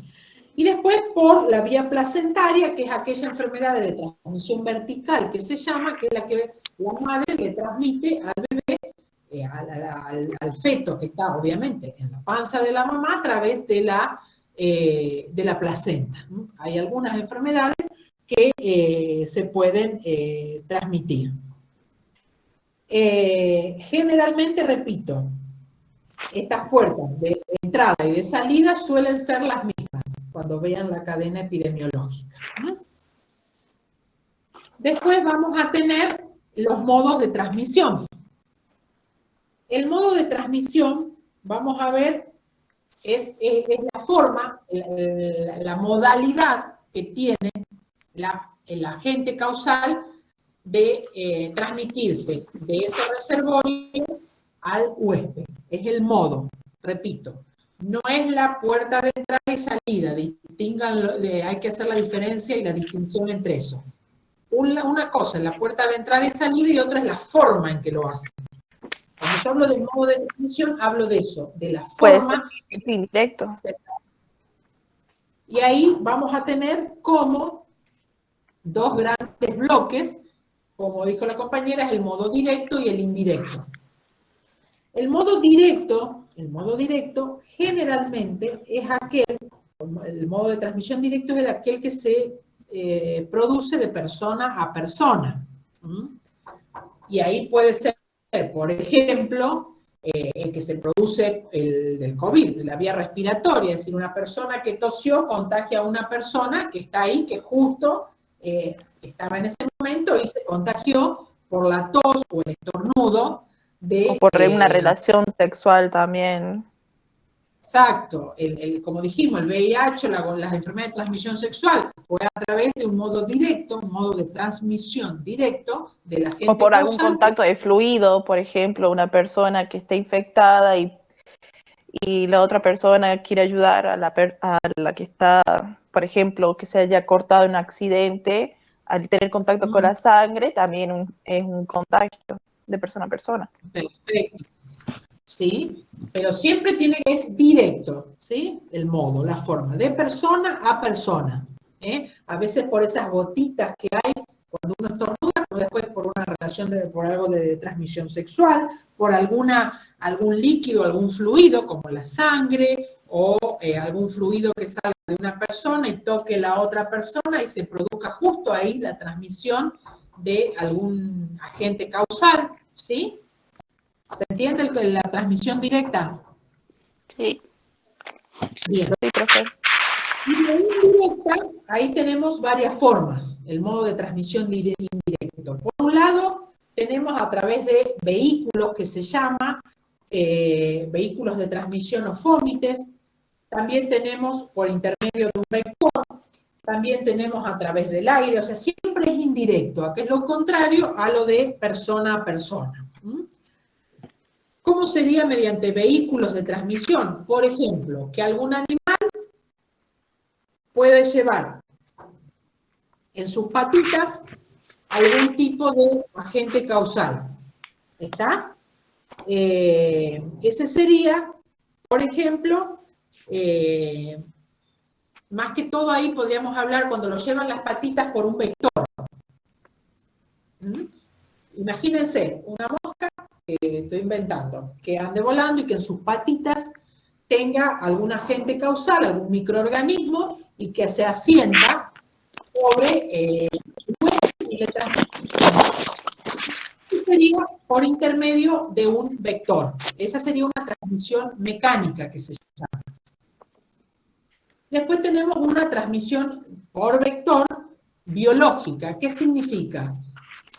Y después por la vía placentaria, que es aquella enfermedad de transmisión vertical que se llama, que es la que la madre le transmite al bebé, al feto que está obviamente en la panza de la mamá a través de la placenta. Hay algunas enfermedades que se pueden transmitir. Generalmente, repito, estas puertas de entrada y de salida suelen ser las mismas cuando vean la cadena epidemiológica. Después vamos a tener los modos de transmisión. El modo de transmisión, vamos a ver, es la forma, la modalidad que tiene el agente causal de transmitirse de ese reservorio al huésped. Es el modo, repito. No es la puerta de entrada y salida. Hay que hacer la diferencia y la distinción entre eso. Una cosa es la puerta de entrada y salida y otra es la forma en que lo hace. Cuando yo hablo del modo de transmisión, hablo de eso, de la forma. Puede ser indirecto. Y ahí vamos a tener como dos grandes bloques, como dijo la compañera, es el modo directo y el indirecto. El modo directo generalmente es el modo de transmisión directo es aquel que se produce de persona a persona. Y ahí puede ser, por ejemplo, el que se produce del COVID, de la vía respiratoria, es decir, una persona que tosió contagia a una persona que está ahí, que justo estaba en ese momento y se contagió por la tos o el estornudo, o por una relación sexual también. Exacto, como dijimos, el VIH, las enfermedades de transmisión sexual, fue a través de un modo directo, un modo de transmisión directo de la gente. O por algún contacto de fluido, por ejemplo, una persona que esté infectada y la otra persona quiere ayudar a la que está, por ejemplo, que se haya cortado en un accidente, al tener contacto con la sangre, también es un contagio de persona a persona. Perfecto. ¿Sí? Pero siempre es directo, ¿sí? El modo, la forma, de persona a persona. A veces por esas gotitas que hay cuando uno estornuda, o después por una relación, por algo de transmisión sexual, por algún líquido, algún fluido, como la sangre, o algún fluido que salga de una persona y toque la otra persona y se produzca justo ahí la transmisión de algún agente causal, ¿sí? ¿Se entiende la transmisión directa? Sí. Bien. Y la indirecta, ahí tenemos varias formas, el modo de transmisión indirecto. Por un lado, tenemos a través de vehículos que se llama vehículos de transmisión o fómites. También tenemos por intermedio de un vector. También tenemos a través del aire. O sea, siempre es indirecto, que es lo contrario a lo de persona a persona. ¿Cómo sería mediante vehículos de transmisión? Por ejemplo, que algún animal puede llevar en sus patitas algún tipo de agente causal. ¿Está? Ese sería, por ejemplo, más que todo ahí podríamos hablar cuando lo llevan las patitas por un vector. Imagínense una mosca, que estoy inventando, que ande volando y que en sus patitas tenga algún agente causal, algún microorganismo, y que se asienta sobre y le transmite. Eso sería por intermedio de un vector. Esa sería una transmisión mecánica que se llama. Después tenemos una transmisión por vector biológica. ¿Qué significa?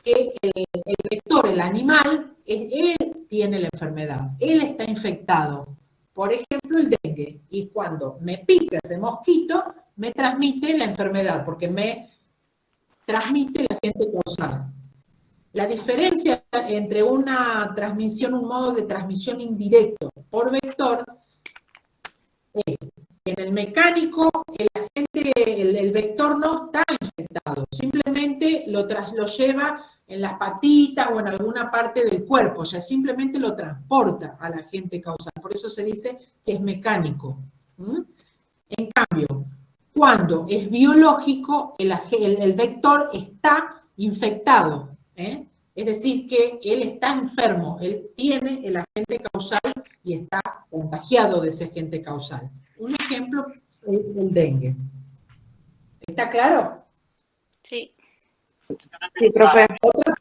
Que el vector, el animal, él tiene la enfermedad, él está infectado. Por ejemplo, el dengue. Y cuando me pica ese mosquito, me transmite la enfermedad, porque me transmite el agente causal. La diferencia entre una transmisión, un modo de transmisión indirecto por vector, es que en el mecánico el vector no está infectado, simplemente lo lleva en las patitas o en alguna parte del cuerpo, o sea, simplemente lo transporta al agente causal, por eso se dice que es mecánico. En cambio, cuando es biológico, el vector está infectado, es decir, que él está enfermo, él tiene el agente causal y está contagiado de ese agente causal. Un ejemplo es el dengue. ¿Está claro? Sí. Sí, profe. Otra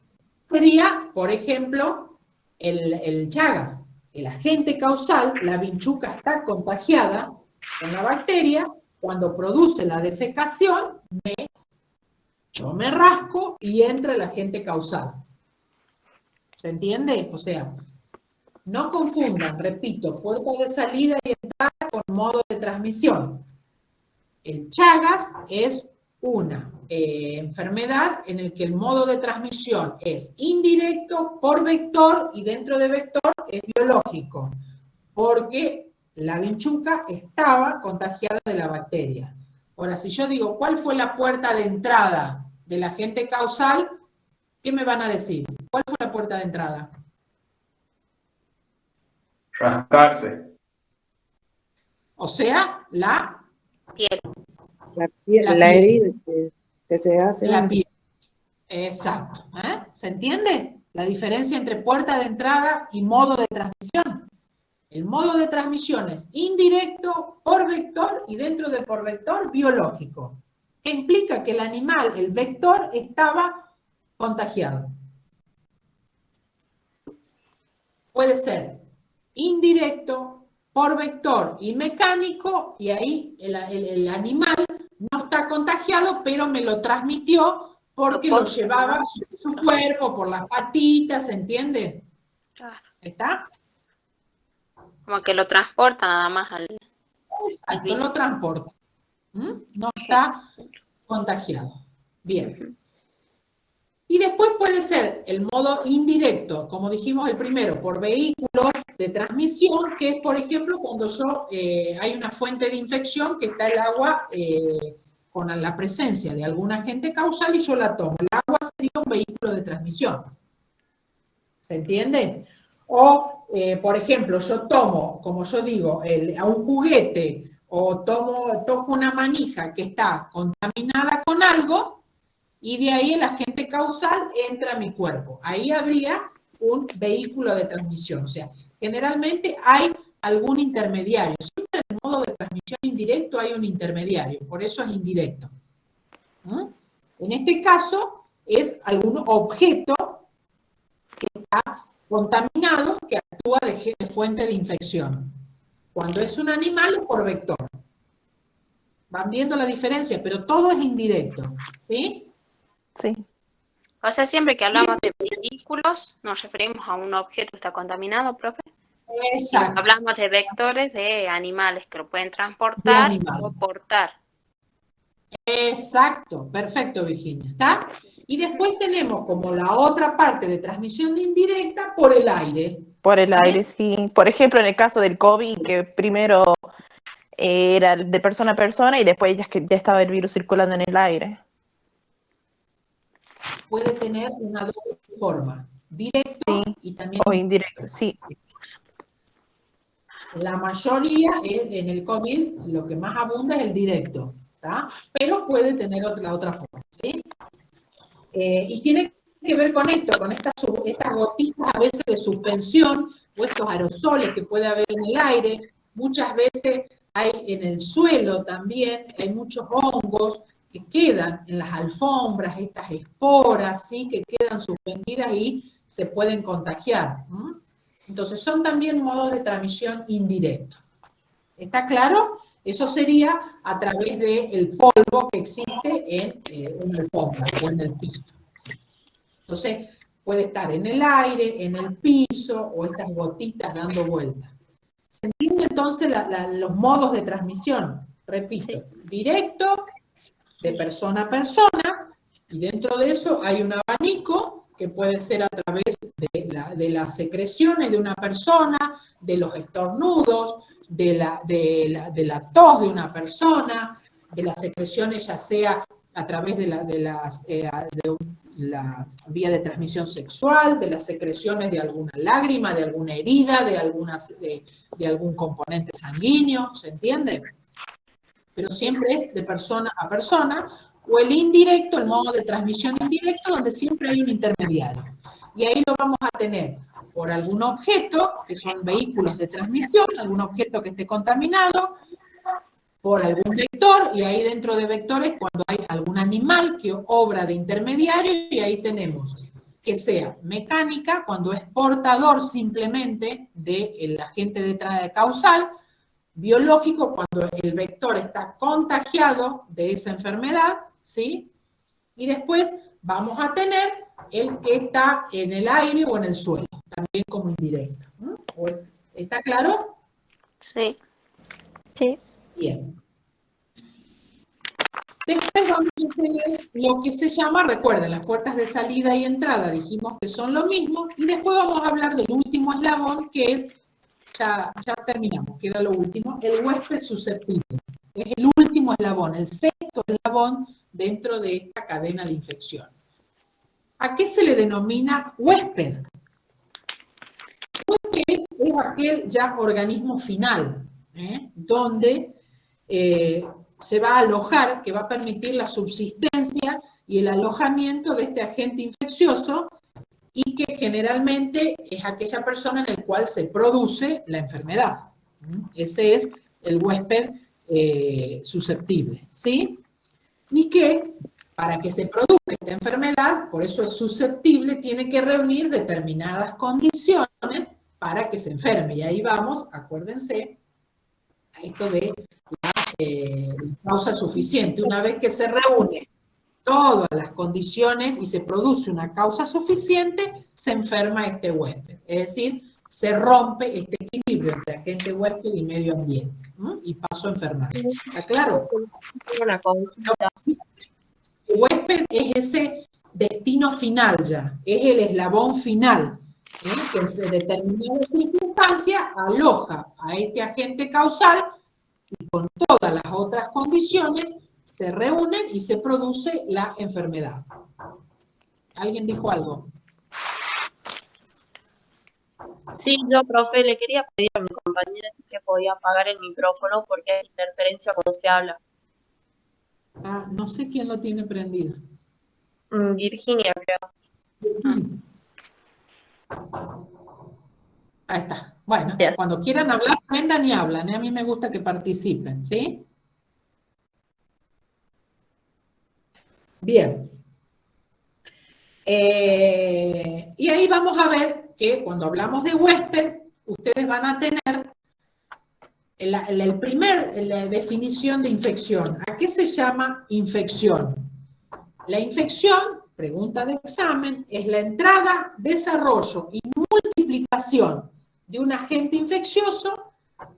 sería, por ejemplo, el Chagas. El agente causal, la vinchuca está contagiada con la bacteria, cuando produce la defecación, yo me rasco y entra el agente causal. ¿Se entiende? O sea, no confundan, repito, puerta de salida y entrada con modo de transmisión. El Chagas es una enfermedad en el que el modo de transmisión es indirecto, por vector, y dentro de vector es biológico, porque la vinchuca estaba contagiada de la bacteria. Ahora, si yo digo, ¿cuál fue la puerta de entrada del agente causal? ¿Qué me van a decir? ¿Cuál fue la puerta de entrada? Rascarse. O sea, la Piel. La herida que se hace. La piel. Exacto. ¿Se entiende? La diferencia entre puerta de entrada y modo de transmisión. El modo de transmisión es indirecto, por vector, y dentro de por vector, biológico. Que implica que el animal, el vector, estaba contagiado. Puede ser indirecto, por vector y mecánico, y ahí el animal no está contagiado, pero me lo transmitió porque lo llevaba su cuerpo por las patitas, ¿se entiende? ¿Está? Como que lo transporta nada más al... Exacto, lo transporta. No está contagiado. Bien. Y después puede ser el modo indirecto, como dijimos el primero, por vehículos de transmisión, que es, por ejemplo, cuando hay una fuente de infección que está el agua con la presencia de algún agente causal y yo la tomo. El agua sería un vehículo de transmisión. ¿Se entiende? O, por ejemplo, yo tomo, como yo digo, a un juguete o toco una manija que está contaminada con algo, y de ahí el agente causal entra a mi cuerpo. Ahí habría un vehículo de transmisión. O sea, generalmente hay algún intermediario. Siempre en el modo de transmisión indirecto hay un intermediario, por eso es indirecto. En este caso es algún objeto que está contaminado, que actúa de fuente de infección. Cuando es un animal es por vector. Van viendo la diferencia, pero todo es indirecto. ¿Sí? Sí. O sea, siempre que hablamos de vehículos, nos referimos a un objeto que está contaminado, profe. Exacto. Hablamos de vectores de animales que lo pueden transportar o portar. Exacto, perfecto, Virginia. ¿Está? Y después tenemos como la otra parte de transmisión indirecta por el aire. Por el aire, sí. Por ejemplo, en el caso del COVID, que primero era de persona a persona y después ya estaba el virus circulando en el aire. Puede tener una doble forma, directo y también o indirecto, sí. La mayoría en el COVID lo que más abunda es el directo. ¿tá? Pero puede tener la otra forma, ¿sí? Y tiene que ver con esto, con estas gotitas a veces de suspensión o estos aerosoles que puede haber en el aire. Muchas veces hay en el suelo también, hay muchos hongos que quedan en las alfombras, estas esporas, ¿sí? Que quedan suspendidas y se pueden contagiar. Entonces son también modos de transmisión indirectos. ¿Está claro? Eso sería a través del polvo que existe en una alfombra o en el piso. Entonces, puede estar en el aire, en el piso, o estas gotitas dando vueltas. ¿Se entiende entonces los modos de transmisión? Repito, sí. Directo, de persona a persona, y dentro de eso hay un abanico que puede ser a través de las secreciones de una persona, de los estornudos, de la tos de una persona, de las secreciones ya sea a través de la vía de transmisión sexual, de las secreciones de alguna lágrima, de alguna herida, de algún componente sanguíneo, ¿se entiende? Pero siempre es de persona a persona, o el indirecto, el modo de transmisión indirecto, donde siempre hay un intermediario. Y ahí lo vamos a tener por algún objeto, que son vehículos de transmisión, algún objeto que esté contaminado, por algún vector, y ahí dentro de vectores cuando hay algún animal que obra de intermediario, y ahí tenemos que sea mecánica, cuando es portador simplemente del agente de causal, biológico, cuando el vector está contagiado de esa enfermedad, ¿sí? Y después vamos a tener el que está en el aire o en el suelo, también como indirecto. ¿Está claro? Sí. Sí. Bien. Después vamos a tener lo que se llama, recuerden, las puertas de salida y entrada, dijimos que son lo mismo, y después vamos a hablar del último eslabón, que es, ya terminamos, queda lo último, el huésped susceptible. Es el último eslabón, el sexto eslabón dentro de esta cadena de infección. ¿A qué se le denomina huésped? Huésped es aquel ya organismo final, donde se va a alojar, que va a permitir la subsistencia y el alojamiento de este agente infeccioso, y que generalmente es aquella persona en la cual se produce la enfermedad. Ese es el huésped susceptible, ¿sí? Y que para que se produzca esta enfermedad, por eso es susceptible, tiene que reunir determinadas condiciones para que se enferme. Y ahí vamos, acuérdense, a esto de la causa suficiente. Una vez que se reúne todas las condiciones y se produce una causa suficiente, se enferma este huésped. Es decir, se rompe este equilibrio entre agente huésped y medio ambiente. Y paso a enfermar. ¿Está claro? Una consulta. El huésped es ese destino final ya, es el eslabón final, que en determinadas circunstancias aloja a este agente causal y con todas las otras condiciones se reúnen y se produce la enfermedad. ¿Alguien dijo algo? Sí, yo, profe, le quería pedir a mi compañera que podía apagar el micrófono porque hay interferencia cuando usted habla. Ah, no sé quién lo tiene prendido. Virginia, creo. Ahí está. Bueno, cuando quieran hablar, prendan y hablan. A mí me gusta que participen, ¿sí? Bien. Y ahí vamos a ver que cuando hablamos de huésped, ustedes van a tener la definición de infección. ¿A qué se llama infección? La infección, pregunta de examen, es la entrada, desarrollo y multiplicación de un agente infeccioso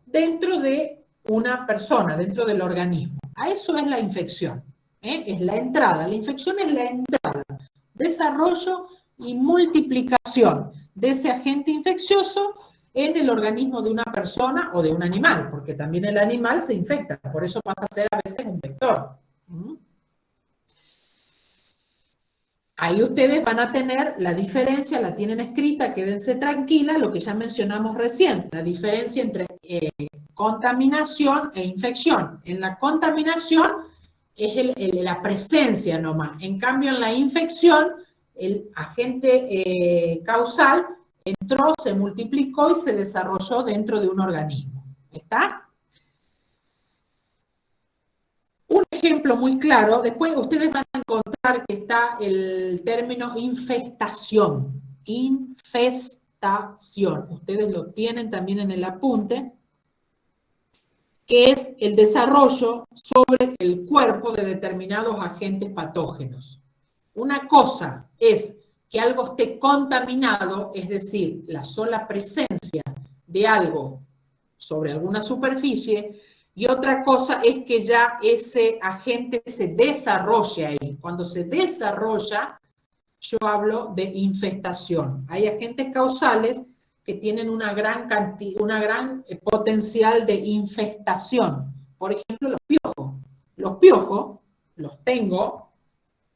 dentro de una persona, dentro del organismo. A eso es la infección. Es la entrada. La infección es la entrada, desarrollo y multiplicación de ese agente infeccioso en el organismo de una persona o de un animal, porque también el animal se infecta, por eso pasa a ser a veces un vector. Ahí ustedes van a tener la diferencia, la tienen escrita, quédense tranquilas, lo que ya mencionamos recién, la diferencia entre contaminación e infección. En la contaminación es la presencia nomás. En cambio, en la infección, el agente causal entró, se multiplicó y se desarrolló dentro de un organismo. ¿Está? Un ejemplo muy claro, después ustedes van a encontrar que está el término infestación. Infestación. Ustedes lo tienen también en el apunte, que es el desarrollo sobre el cuerpo de determinados agentes patógenos. Una cosa es que algo esté contaminado, es decir, la sola presencia de algo sobre alguna superficie, y otra cosa es que ya ese agente se desarrolle ahí. Cuando se desarrolla, yo hablo de infestación. Hay agentes causales que tienen una gran potencial de infestación. Por ejemplo, los piojos. Los piojos los tengo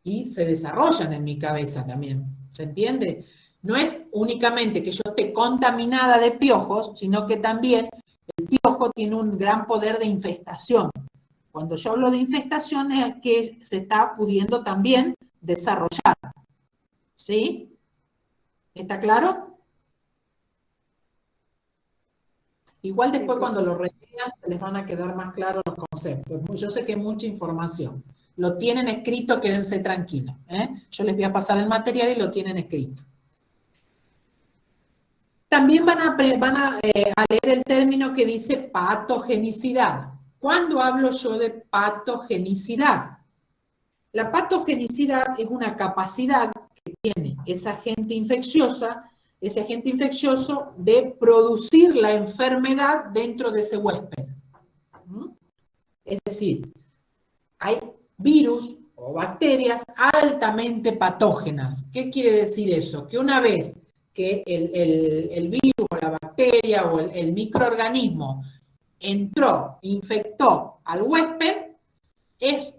y se desarrollan en mi cabeza también. ¿Se entiende? No es únicamente que yo esté contaminada de piojos, sino que también el piojo tiene un gran poder de infestación. Cuando yo hablo de infestación es que se está pudiendo también desarrollar. ¿Sí? ¿Está claro? Igual después cuando lo relean se les van a quedar más claros los conceptos. Yo sé que es mucha información. Lo tienen escrito, quédense tranquilos. Yo les voy a pasar el material y lo tienen escrito. También van a leer el término que dice patogenicidad. ¿Cuándo hablo yo de patogenicidad? La patogenicidad es una capacidad que tiene ese agente infeccioso de producir la enfermedad dentro de ese huésped. Es decir, hay virus o bacterias altamente patógenas. ¿Qué quiere decir eso? Que una vez que el virus o la bacteria o el microorganismo entró, infectó al huésped, es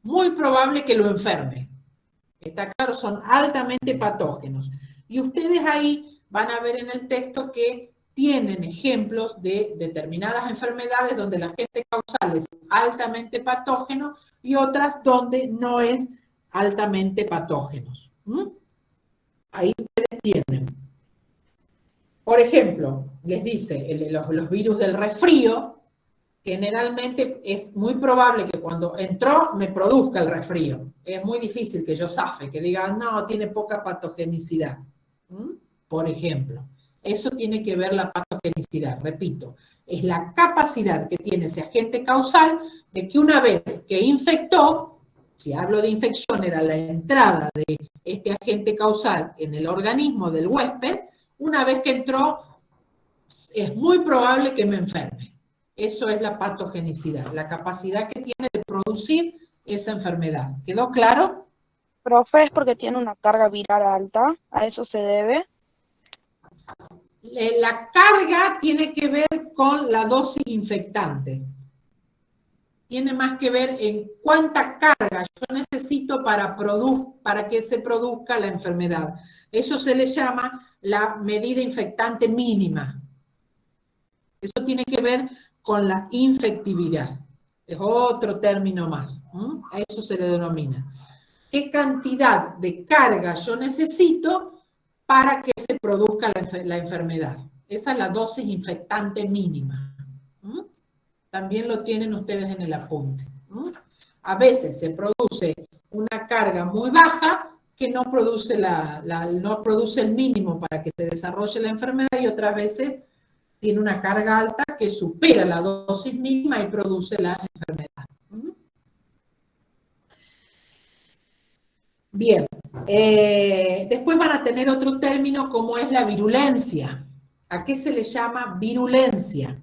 muy probable que lo enferme. ¿Está claro? Son altamente patógenos. Y ustedes ahí van a ver en el texto que tienen ejemplos de determinadas enfermedades donde el agente causal es altamente patógeno y otras donde no es altamente patógenos. Ahí ustedes tienen. Por ejemplo, les dice, los virus del resfrío, generalmente es muy probable que cuando entró me produzca el resfrío. Es muy difícil que yo zafe, que diga, no, tiene poca patogenicidad. Por ejemplo, eso tiene que ver la patogenicidad. Repito, es la capacidad que tiene ese agente causal de que una vez que infectó, si hablo de infección, era la entrada de este agente causal en el organismo del huésped, una vez que entró, es muy probable que me enferme. Eso es la patogenicidad, la capacidad que tiene de producir esa enfermedad. ¿Quedó claro? Profe, es porque tiene una carga viral alta, ¿a eso se debe? La carga tiene que ver con la dosis infectante. Tiene más que ver en cuánta carga yo necesito para que se produzca la enfermedad. Eso se le llama la medida infectante mínima. Eso tiene que ver con la infectividad. Es otro término más. A eso se le denomina. ¿Qué cantidad de carga yo necesito para que se produzca la enfermedad? Esa es la dosis infectante mínima. También lo tienen ustedes en el apunte. A veces se produce una carga muy baja que no produce, no produce el mínimo para que se desarrolle la enfermedad y otras veces tiene una carga alta que supera la dosis mínima y produce la enfermedad. Bien, después van a tener otro término como es la virulencia. ¿A qué se le llama virulencia?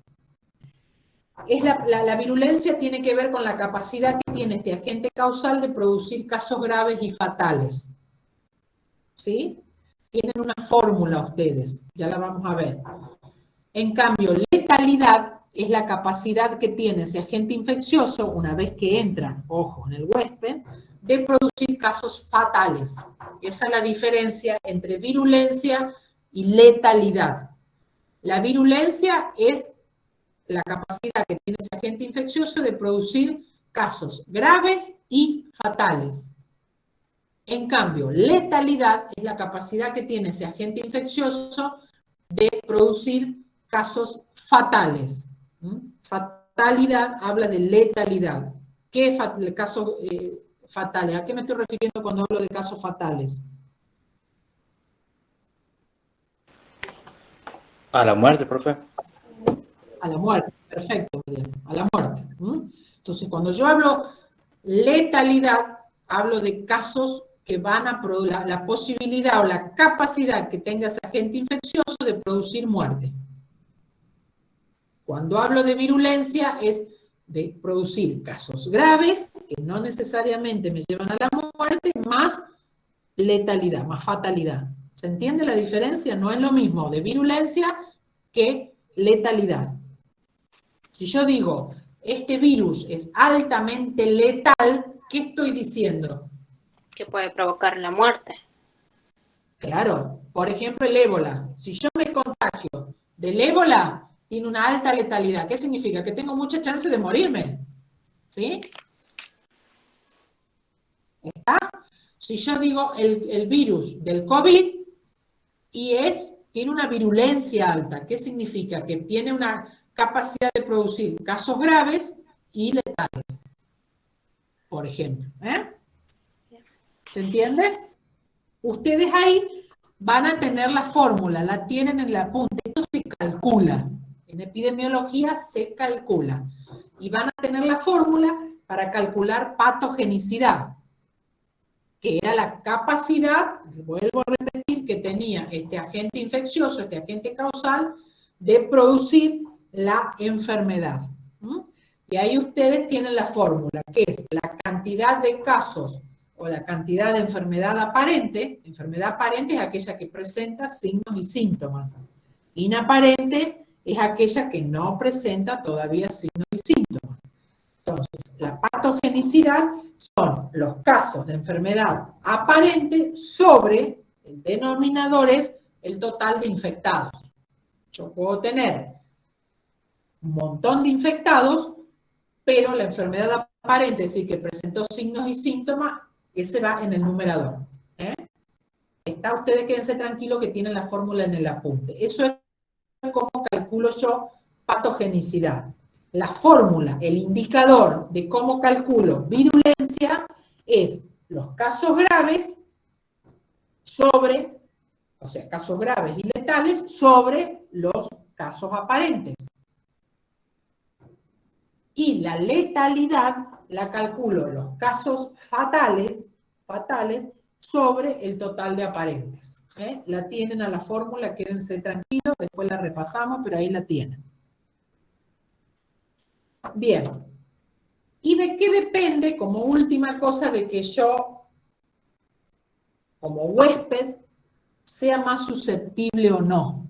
La virulencia tiene que ver con la capacidad que tiene este agente causal de producir casos graves y fatales. ¿Sí? Tienen una fórmula ustedes, ya la vamos a ver. En cambio, letalidad es la capacidad que tiene ese agente infeccioso, una vez que entra, ojo, en el huésped, de producir casos fatales. Esa es la diferencia entre virulencia y letalidad. La virulencia es la capacidad que tiene ese agente infeccioso de producir casos graves y fatales. En cambio, letalidad es la capacidad que tiene ese agente infeccioso de producir casos fatales. Fatalidad habla de letalidad. ¿Qué casos fatales? ¿A qué me estoy refiriendo cuando hablo de casos fatales? A la muerte, profe. A la muerte, perfecto, a la muerte. Entonces, cuando yo hablo letalidad, hablo de casos que van a producir la posibilidad o la capacidad que tenga ese agente infeccioso de producir muerte. Cuando hablo de virulencia es de producir casos graves que no necesariamente me llevan a la muerte, más letalidad, más fatalidad. ¿Se entiende la diferencia? No es lo mismo de virulencia que letalidad. Si yo digo, este virus es altamente letal, ¿qué estoy diciendo? Que puede provocar la muerte. Claro, por ejemplo el ébola. Si yo me contagio del ébola, tiene una alta letalidad. ¿Qué significa? Que tengo mucha chance de morirme. ¿Sí? ¿Está? Si yo digo el virus del COVID y tiene una virulencia alta, ¿qué significa? Que tiene una capacidad de producir casos graves y letales, por ejemplo. ¿Se entiende? Ustedes ahí van a tener la fórmula, la tienen en la apunte. Esto se calcula. En epidemiología se calcula. Y van a tener la fórmula para calcular patogenicidad, que era la capacidad, vuelvo a repetir, que tenía este agente infeccioso, este agente causal, de producir la enfermedad. Y ahí ustedes tienen la fórmula, que es la cantidad de casos o la cantidad de enfermedad aparente. Enfermedad aparente es aquella que presenta signos y síntomas. Inaparente es aquella que no presenta todavía signos y síntomas. Entonces, la patogenicidad son los casos de enfermedad aparente sobre, el denominador es el total de infectados. Yo puedo tener un montón de infectados, pero la enfermedad aparente, es decir, que presentó signos y síntomas, ese va en el numerador. Está, ustedes quédense tranquilos que tienen la fórmula en el apunte. Eso es como calculo yo patogenicidad. La fórmula, el indicador de cómo calculo virulencia es los casos graves sobre, o sea, casos graves y letales sobre los casos aparentes. Y la letalidad la calculo los casos fatales sobre el total de aparentes. La tienen a la fórmula, quédense tranquilos, después la repasamos, pero ahí la tienen. Bien. ¿Y de qué depende, como última cosa, de que yo, como huésped, sea más susceptible o no?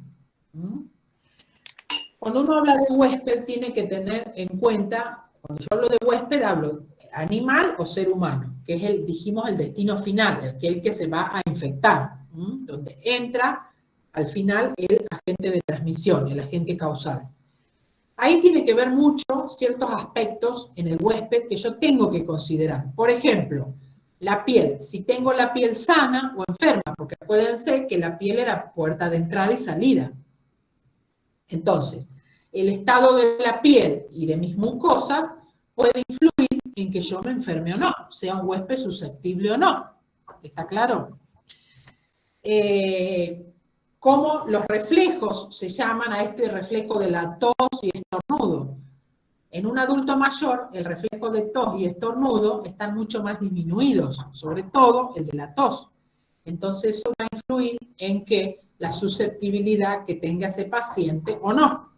Cuando uno habla de huésped, tiene que tener en cuenta, cuando yo hablo de huésped, hablo animal o ser humano, que es dijimos, el destino final, el que se va a infectar, donde entra, al final, el agente de transmisión, el agente causal. Ahí tiene que ver mucho ciertos aspectos en el huésped que yo tengo que considerar. Por ejemplo, la piel. Si tengo la piel sana o enferma, porque acuérdense que la piel era puerta de entrada y salida. Entonces, el estado de la piel y de mis mucosas puede influir en que yo me enferme o no, sea un huésped susceptible o no. ¿Está claro? Cómo los reflejos se llaman a este reflejo de la tos y estornudo. En un adulto mayor, el reflejo de tos y estornudo están mucho más disminuidos, sobre todo el de la tos. Entonces eso va a influir en que la susceptibilidad que tenga ese paciente o no.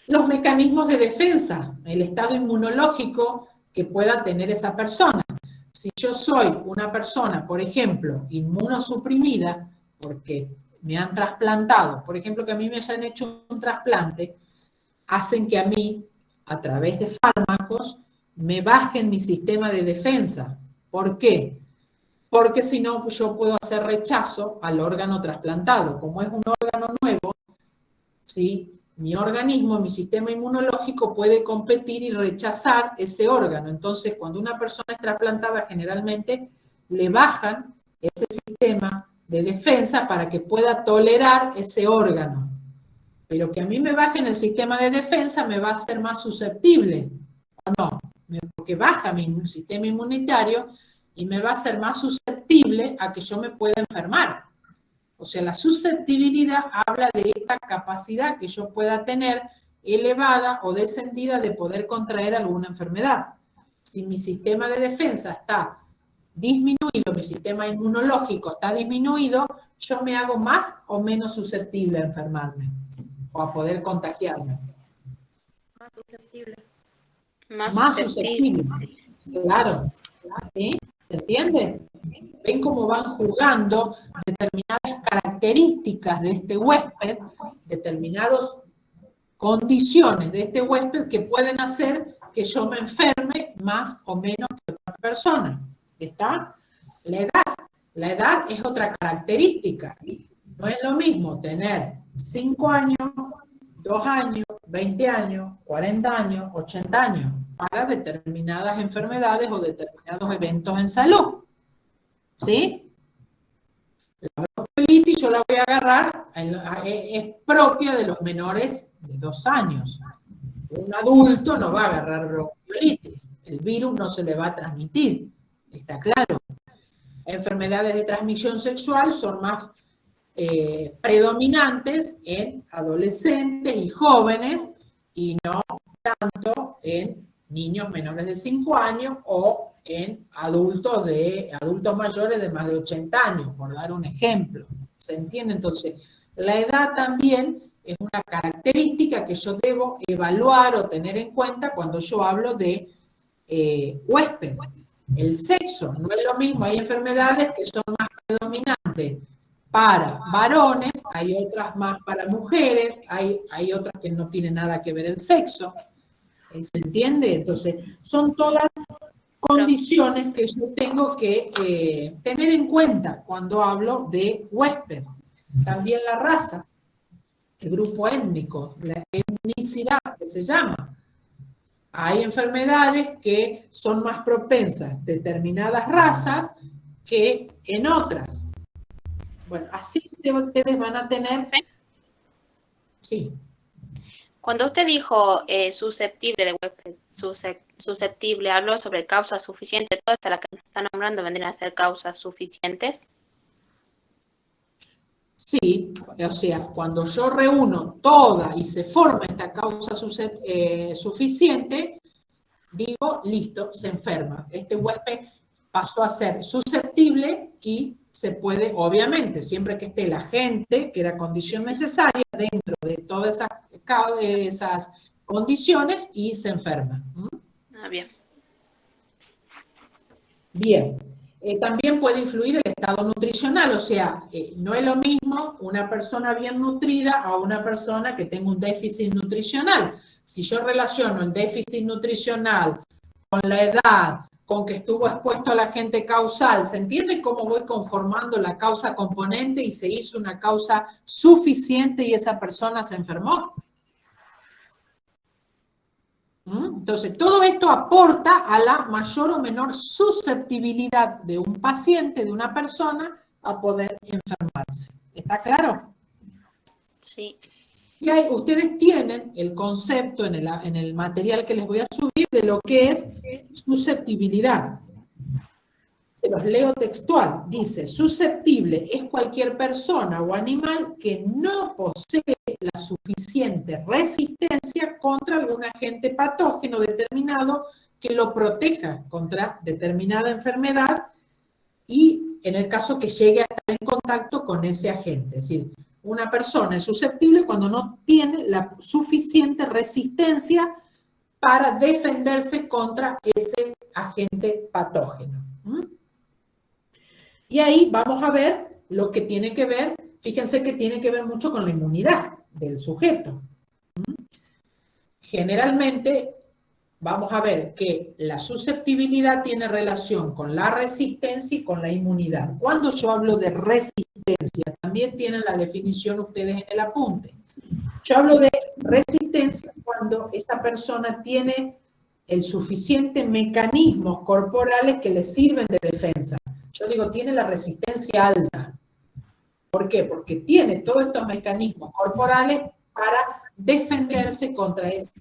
Los mecanismos de defensa, el estado inmunológico que pueda tener esa persona. Si yo soy una persona, por ejemplo, inmunosuprimida, porque me han trasplantado, por ejemplo, que a mí me hayan hecho un trasplante, hacen que a mí, a través de fármacos, me bajen mi sistema de defensa. ¿Por qué? Porque si no, yo puedo hacer rechazo al órgano trasplantado. Como es un órgano nuevo, ¿sí? mi organismo, mi sistema inmunológico puede competir y rechazar ese órgano. Entonces, cuando una persona es trasplantada, generalmente le bajan ese sistema de defensa para que pueda tolerar ese órgano. Pero que a mí me bajen el sistema de defensa me va a hacer más susceptible, ¿o no? Porque baja mi sistema inmunitario y me va a hacer más susceptible a que yo me pueda enfermar. O sea, la susceptibilidad habla de esta capacidad que yo pueda tener elevada o descendida de poder contraer alguna enfermedad. Si mi sistema de defensa está disminuido, mi sistema inmunológico está disminuido, yo me hago más o menos susceptible a enfermarme o a poder contagiarme. Más susceptible. Más susceptible. Claro. ¿Sí? ¿Se entiende? Ven cómo van jugando determinadas características de este huésped, determinadas condiciones de este huésped que pueden hacer que yo me enferme más o menos que otra persona. ¿Está? La edad es otra característica. No es lo mismo tener 5 años, 2 años, 20 años, 40 años, 80 años para determinadas enfermedades o determinados eventos en salud. ¿Sí? La bronquiolitis yo la voy a agarrar, es propia de los menores de 2 años. Un adulto no va a agarrar bronquiolitis. El virus no se le va a transmitir. ¿Está claro? Enfermedades de transmisión sexual son más predominantes en adolescentes y jóvenes y no tanto en niños menores de 5 años o en adultos mayores de más de 80 años, por dar un ejemplo. ¿Se entiende? Entonces, la edad también es una característica que yo debo evaluar o tener en cuenta cuando yo hablo de huésped. El sexo no es lo mismo, hay enfermedades que son más predominantes para varones, hay otras más para mujeres, hay otras que no tienen nada que ver el sexo. ¿Se entiende? Entonces, son todas condiciones que yo tengo que tener en cuenta cuando hablo de huésped. También la raza, el grupo étnico, la etnicidad que se llama. Hay enfermedades que son más propensas determinadas razas que en otras. Bueno, así ustedes van a tener... Sí. Cuando usted dijo susceptible de huésped, susceptible, habló sobre causas suficientes. Todas estas las que nos están nombrando vendrían a ser causas suficientes. Sí, o sea, cuando yo reúno toda y se forma esta causa suficiente, digo, listo, se enferma. Este huésped pasó a ser susceptible y se puede, obviamente, siempre que esté la gente, que era condición necesaria, dentro de todas esas condiciones y se enferma. Bien. Bien. También puede influir el estado nutricional, o sea, no es lo mismo una persona bien nutrida a una persona que tenga un déficit nutricional. Si yo relaciono el déficit nutricional con la edad, con que estuvo expuesto al agente causal, ¿se entiende cómo voy conformando la causa componente y se hizo una causa suficiente y esa persona se enfermó? Entonces, todo esto aporta a la mayor o menor susceptibilidad de un paciente, de una persona, a poder enfermarse. ¿Está claro? Sí. Y ahí ustedes tienen el concepto en el material que les voy a subir de lo que es susceptibilidad. Se los leo textual. Dice, susceptible es cualquier persona o animal que no posee la suficiente resistencia contra algún agente patógeno determinado que lo proteja contra determinada enfermedad y en el caso que llegue a estar en contacto con ese agente. Es decir, una persona es susceptible cuando no tiene la suficiente resistencia para defenderse contra ese agente patógeno. Y ahí vamos a ver lo que tiene que ver, fíjense que tiene que ver mucho con la inmunidad del sujeto. Generalmente vamos a ver que la susceptibilidad tiene relación con la resistencia y con la inmunidad. Cuando yo hablo de resistencia, también tienen la definición ustedes en el apunte. Yo hablo de resistencia cuando esa persona tiene el suficiente mecanismos corporales que le sirven de defensa. Yo digo, tiene la resistencia alta. ¿Por qué? Porque tiene todos estos mecanismos corporales para defenderse contra ese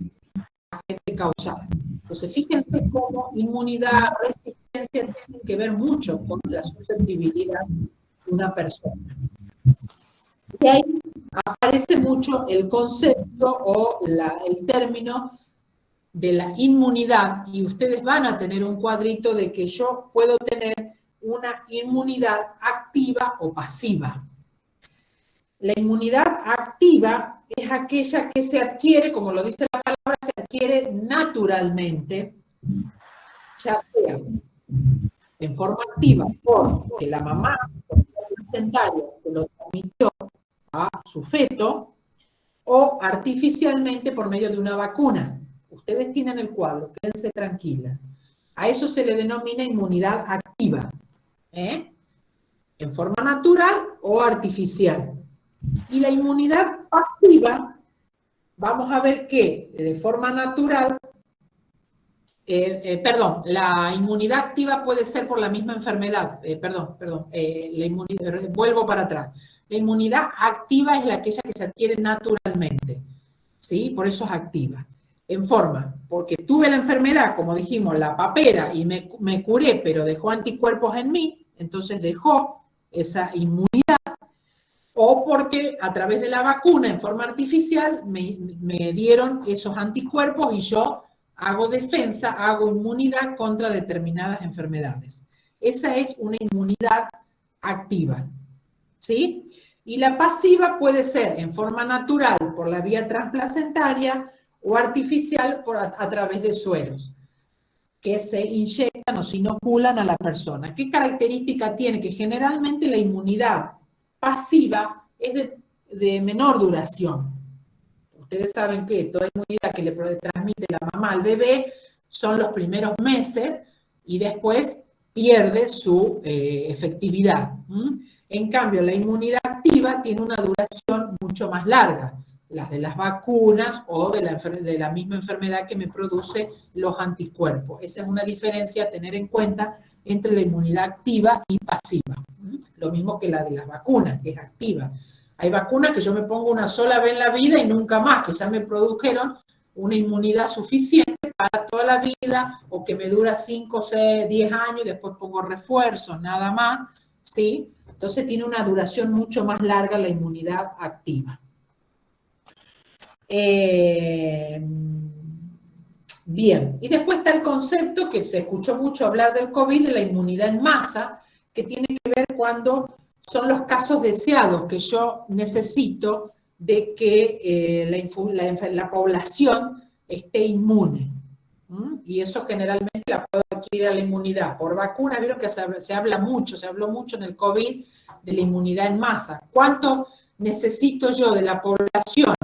agente causal. Entonces, fíjense cómo inmunidad, resistencia tienen que ver mucho con la susceptibilidad de una persona. Y ahí aparece mucho el concepto o el término de la inmunidad, y ustedes van a tener un cuadrito de que yo puedo tener una inmunidad activa o pasiva. La inmunidad activa es aquella que se adquiere, como lo dice la palabra, se adquiere naturalmente, ya sea en forma activa porque la mamá, por vía placentaria, se lo transmitió a su feto, o artificialmente por medio de una vacuna. Ustedes tienen el cuadro, quédense tranquilas. A eso se le denomina inmunidad activa, en forma natural o artificial. Y la inmunidad pasiva, vamos a ver que de forma natural, la inmunidad activa puede ser por la misma enfermedad, la inmunidad, vuelvo para atrás. La inmunidad activa es aquella que se adquiere naturalmente, ¿sí? Por eso es activa. En forma, porque tuve la enfermedad, como dijimos, la papera, y me curé, pero dejó anticuerpos en mí, entonces dejó esa inmunidad, o porque a través de la vacuna en forma artificial me dieron esos anticuerpos y yo hago defensa, hago inmunidad contra determinadas enfermedades. Esa es una inmunidad activa, ¿sí? Y la pasiva puede ser en forma natural por la vía transplacentaria o artificial a través de sueros que se inyectan o se inoculan a la persona. ¿Qué característica tiene? Que generalmente la inmunidad pasiva es de menor duración. Ustedes saben que toda inmunidad que le transmite la mamá al bebé son los primeros meses y después pierde su efectividad. En cambio, la inmunidad activa tiene una duración mucho más larga, las de las vacunas o de la misma enfermedad que me produce los anticuerpos. Esa es una diferencia a tener en cuenta entre la inmunidad activa y pasiva. Lo mismo que la de las vacunas, que es activa. Hay vacunas que yo me pongo una sola vez en la vida y nunca más, que ya me produjeron una inmunidad suficiente para toda la vida, o que me dura 5, 6, 10 años y después pongo refuerzos, nada más, ¿sí? Entonces tiene una duración mucho más larga la inmunidad activa. Bien, y después está el concepto que se escuchó mucho hablar del COVID, de la inmunidad en masa, que tiene que ver cuando son los casos deseados que yo necesito de que la población esté inmune. Y eso generalmente la puedo adquirir a la inmunidad por vacuna. Vieron que se habló mucho en el COVID de la inmunidad en masa. ¿Cuánto necesito yo de la población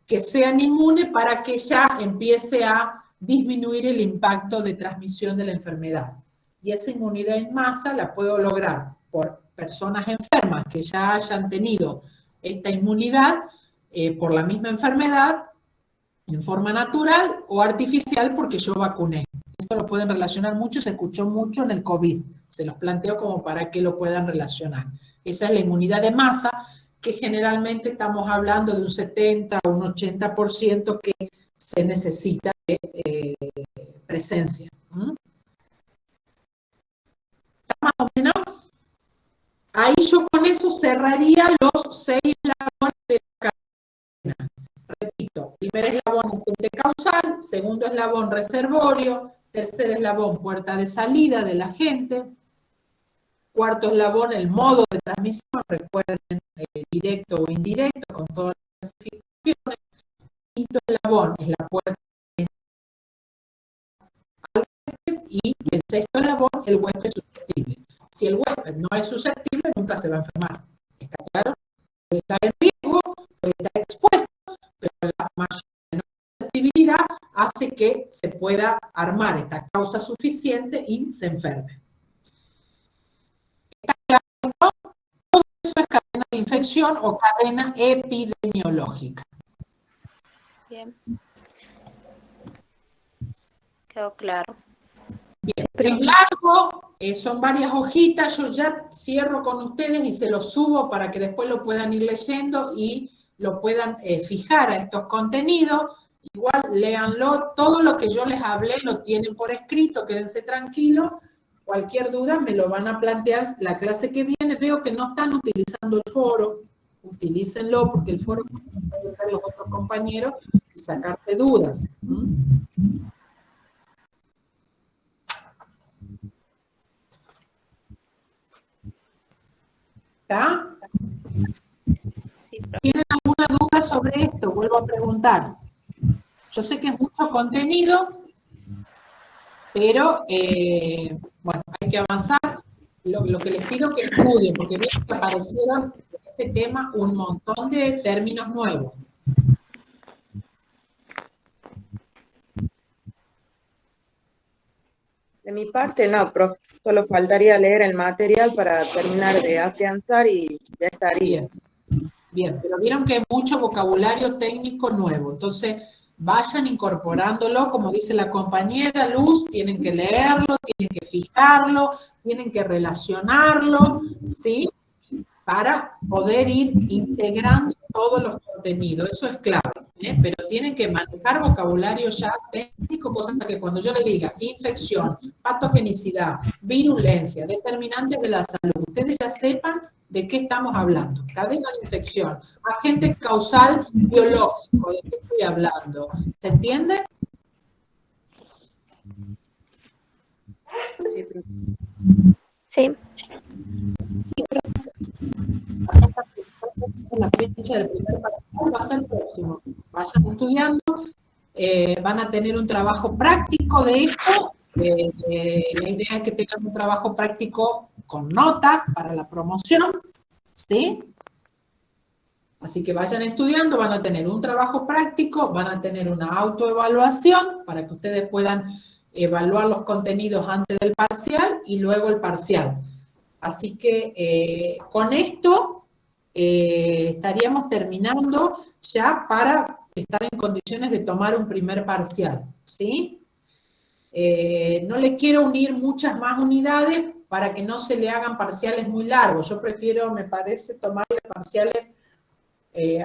que sean inmunes para que ya empiece a disminuir el impacto de transmisión de la enfermedad? Y esa inmunidad en masa la puedo lograr por personas enfermas que ya hayan tenido esta inmunidad por la misma enfermedad, en forma natural o artificial porque yo vacuné. Esto lo pueden relacionar mucho, se escuchó mucho en el COVID. Se los planteo como para que lo puedan relacionar. Esa es la inmunidad de masa, que generalmente estamos hablando de un 70 o un 80% que se necesita de presencia. ¿Está más o menos? Ahí yo con eso cerraría los 6 eslabones de la cadena. Repito, primer eslabón agente causal, segundo eslabón reservorio, tercer eslabón puerta de salida del agente, cuarto eslabón el modo de transmisión, recuerden, directo o indirecto, con todas las clasificaciones. Quinto eslabón es la puerta de al huésped, y el sexto eslabón el huésped susceptible. Si el huésped no es susceptible, nunca se va a enfermar. ¿Está claro? Puede estar en riesgo, puede estar expuesto, pero la mayor susceptibilidad hace que se pueda armar esta causa suficiente y se enferme. ¿Está claro? Todo eso es cadena de infección o cadena epidemiológica. Bien. Quedó claro. Bien, es largo, son varias hojitas, yo ya cierro con ustedes y se los subo para que después lo puedan ir leyendo y lo puedan fijar a estos contenidos. Igual léanlo, todo lo que yo les hablé lo tienen por escrito, quédense tranquilos. Cualquier duda me lo van a plantear la clase que viene. Veo que no están utilizando el foro, utilícenlo porque el foro puede ver los otros compañeros y sacarte dudas. ¿Está? Sí, ¿Tienen alguna duda sobre esto? Vuelvo a preguntar. Yo sé que es mucho contenido, pero bueno, hay que avanzar. Lo que les pido que estudien, porque veo que aparecieron en este tema un montón de términos nuevos. De mi parte, no, profe. Solo faltaría leer el material para terminar de afianzar y ya estaría. Bien, bien, pero vieron que hay mucho vocabulario técnico nuevo, entonces vayan incorporándolo, como dice la compañera Luz, tienen que leerlo, tienen que fijarlo, tienen que relacionarlo, ¿sí? Para poder ir integrando todos los contenidos, eso es clave, ¿eh? Pero tienen que manejar vocabulario ya técnico, cosa que cuando yo le diga infección, patogenicidad, virulencia, determinantes de la salud, ustedes ya sepan de qué estamos hablando. Cadena de infección, agente causal biológico, ¿de qué estoy hablando? ¿Se entiende? Sí. La fecha del primer parcial va a ser próximo. Vayan estudiando, van a tener un trabajo práctico de esto. La idea es que tengan un trabajo práctico con nota para la promoción, ¿sí? Así que vayan estudiando, van a tener un trabajo práctico, van a tener una autoevaluación para que ustedes puedan evaluar los contenidos antes del parcial y luego el parcial. Así que con esto estaríamos terminando ya para estar en condiciones de tomar un primer parcial, ¿sí? No le quiero unir muchas más unidades para que no se le hagan parciales muy largos. Yo prefiero, me parece, tomarle parciales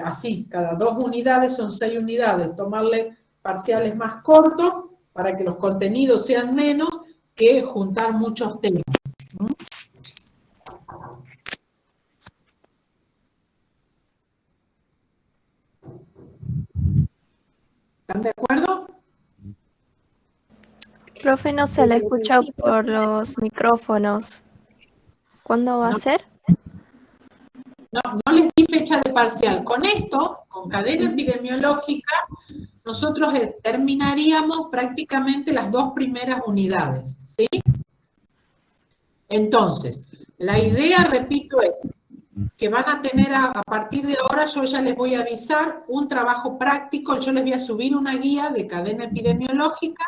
así, cada 2 unidades son 6 unidades, tomarle parciales más cortos para que los contenidos sean menos que juntar muchos temas. ¿Están de acuerdo? Profe, no se la escucha por los micrófonos. ¿Cuándo va a ser? No les di fecha de parcial. Con esto, con cadena epidemiológica, nosotros terminaríamos prácticamente las 2 primeras unidades, ¿sí? Entonces, la idea, repito, es que van a tener a partir de ahora, yo ya les voy a avisar, un trabajo práctico, yo les voy a subir una guía de cadena epidemiológica,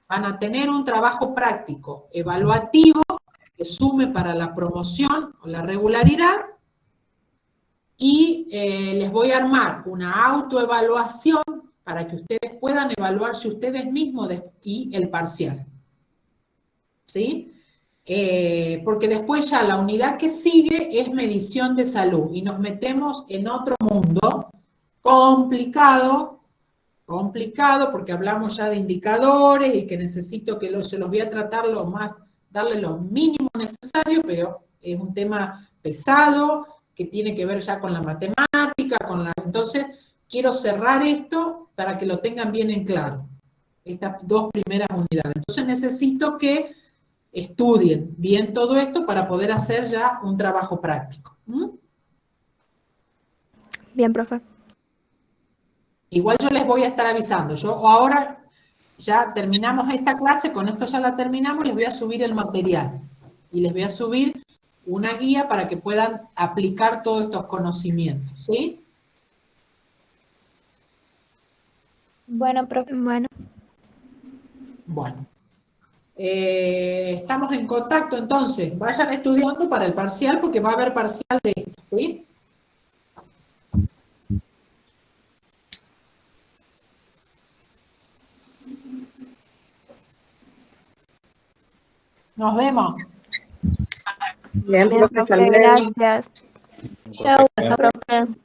van a tener un trabajo práctico evaluativo que sume para la promoción o la regularidad, y les voy a armar una autoevaluación para que ustedes puedan evaluarse ustedes mismos y el parcial. ¿Sí? Porque después ya la unidad que sigue es medición de salud y nos metemos en otro mundo complicado porque hablamos ya de indicadores y que necesito que se los voy a tratar darle lo mínimo necesario, pero es un tema pesado que tiene que ver ya con la matemática, entonces quiero cerrar esto para que lo tengan bien en claro, estas 2 primeras unidades. Entonces necesito que estudien bien todo esto para poder hacer ya un trabajo práctico. Bien, profe. Igual yo les voy a estar avisando. Yo ahora ya terminamos esta clase, con esto ya la terminamos, les voy a subir el material. Y les voy a subir una guía para que puedan aplicar todos estos conocimientos, ¿sí? Bueno, profe. Bueno. Estamos en contacto, entonces. Vayan estudiando para el parcial, porque va a haber parcial de esto, ¿sí? Nos vemos. Bien, Bien, profe, profe, gracias. Chao, profe.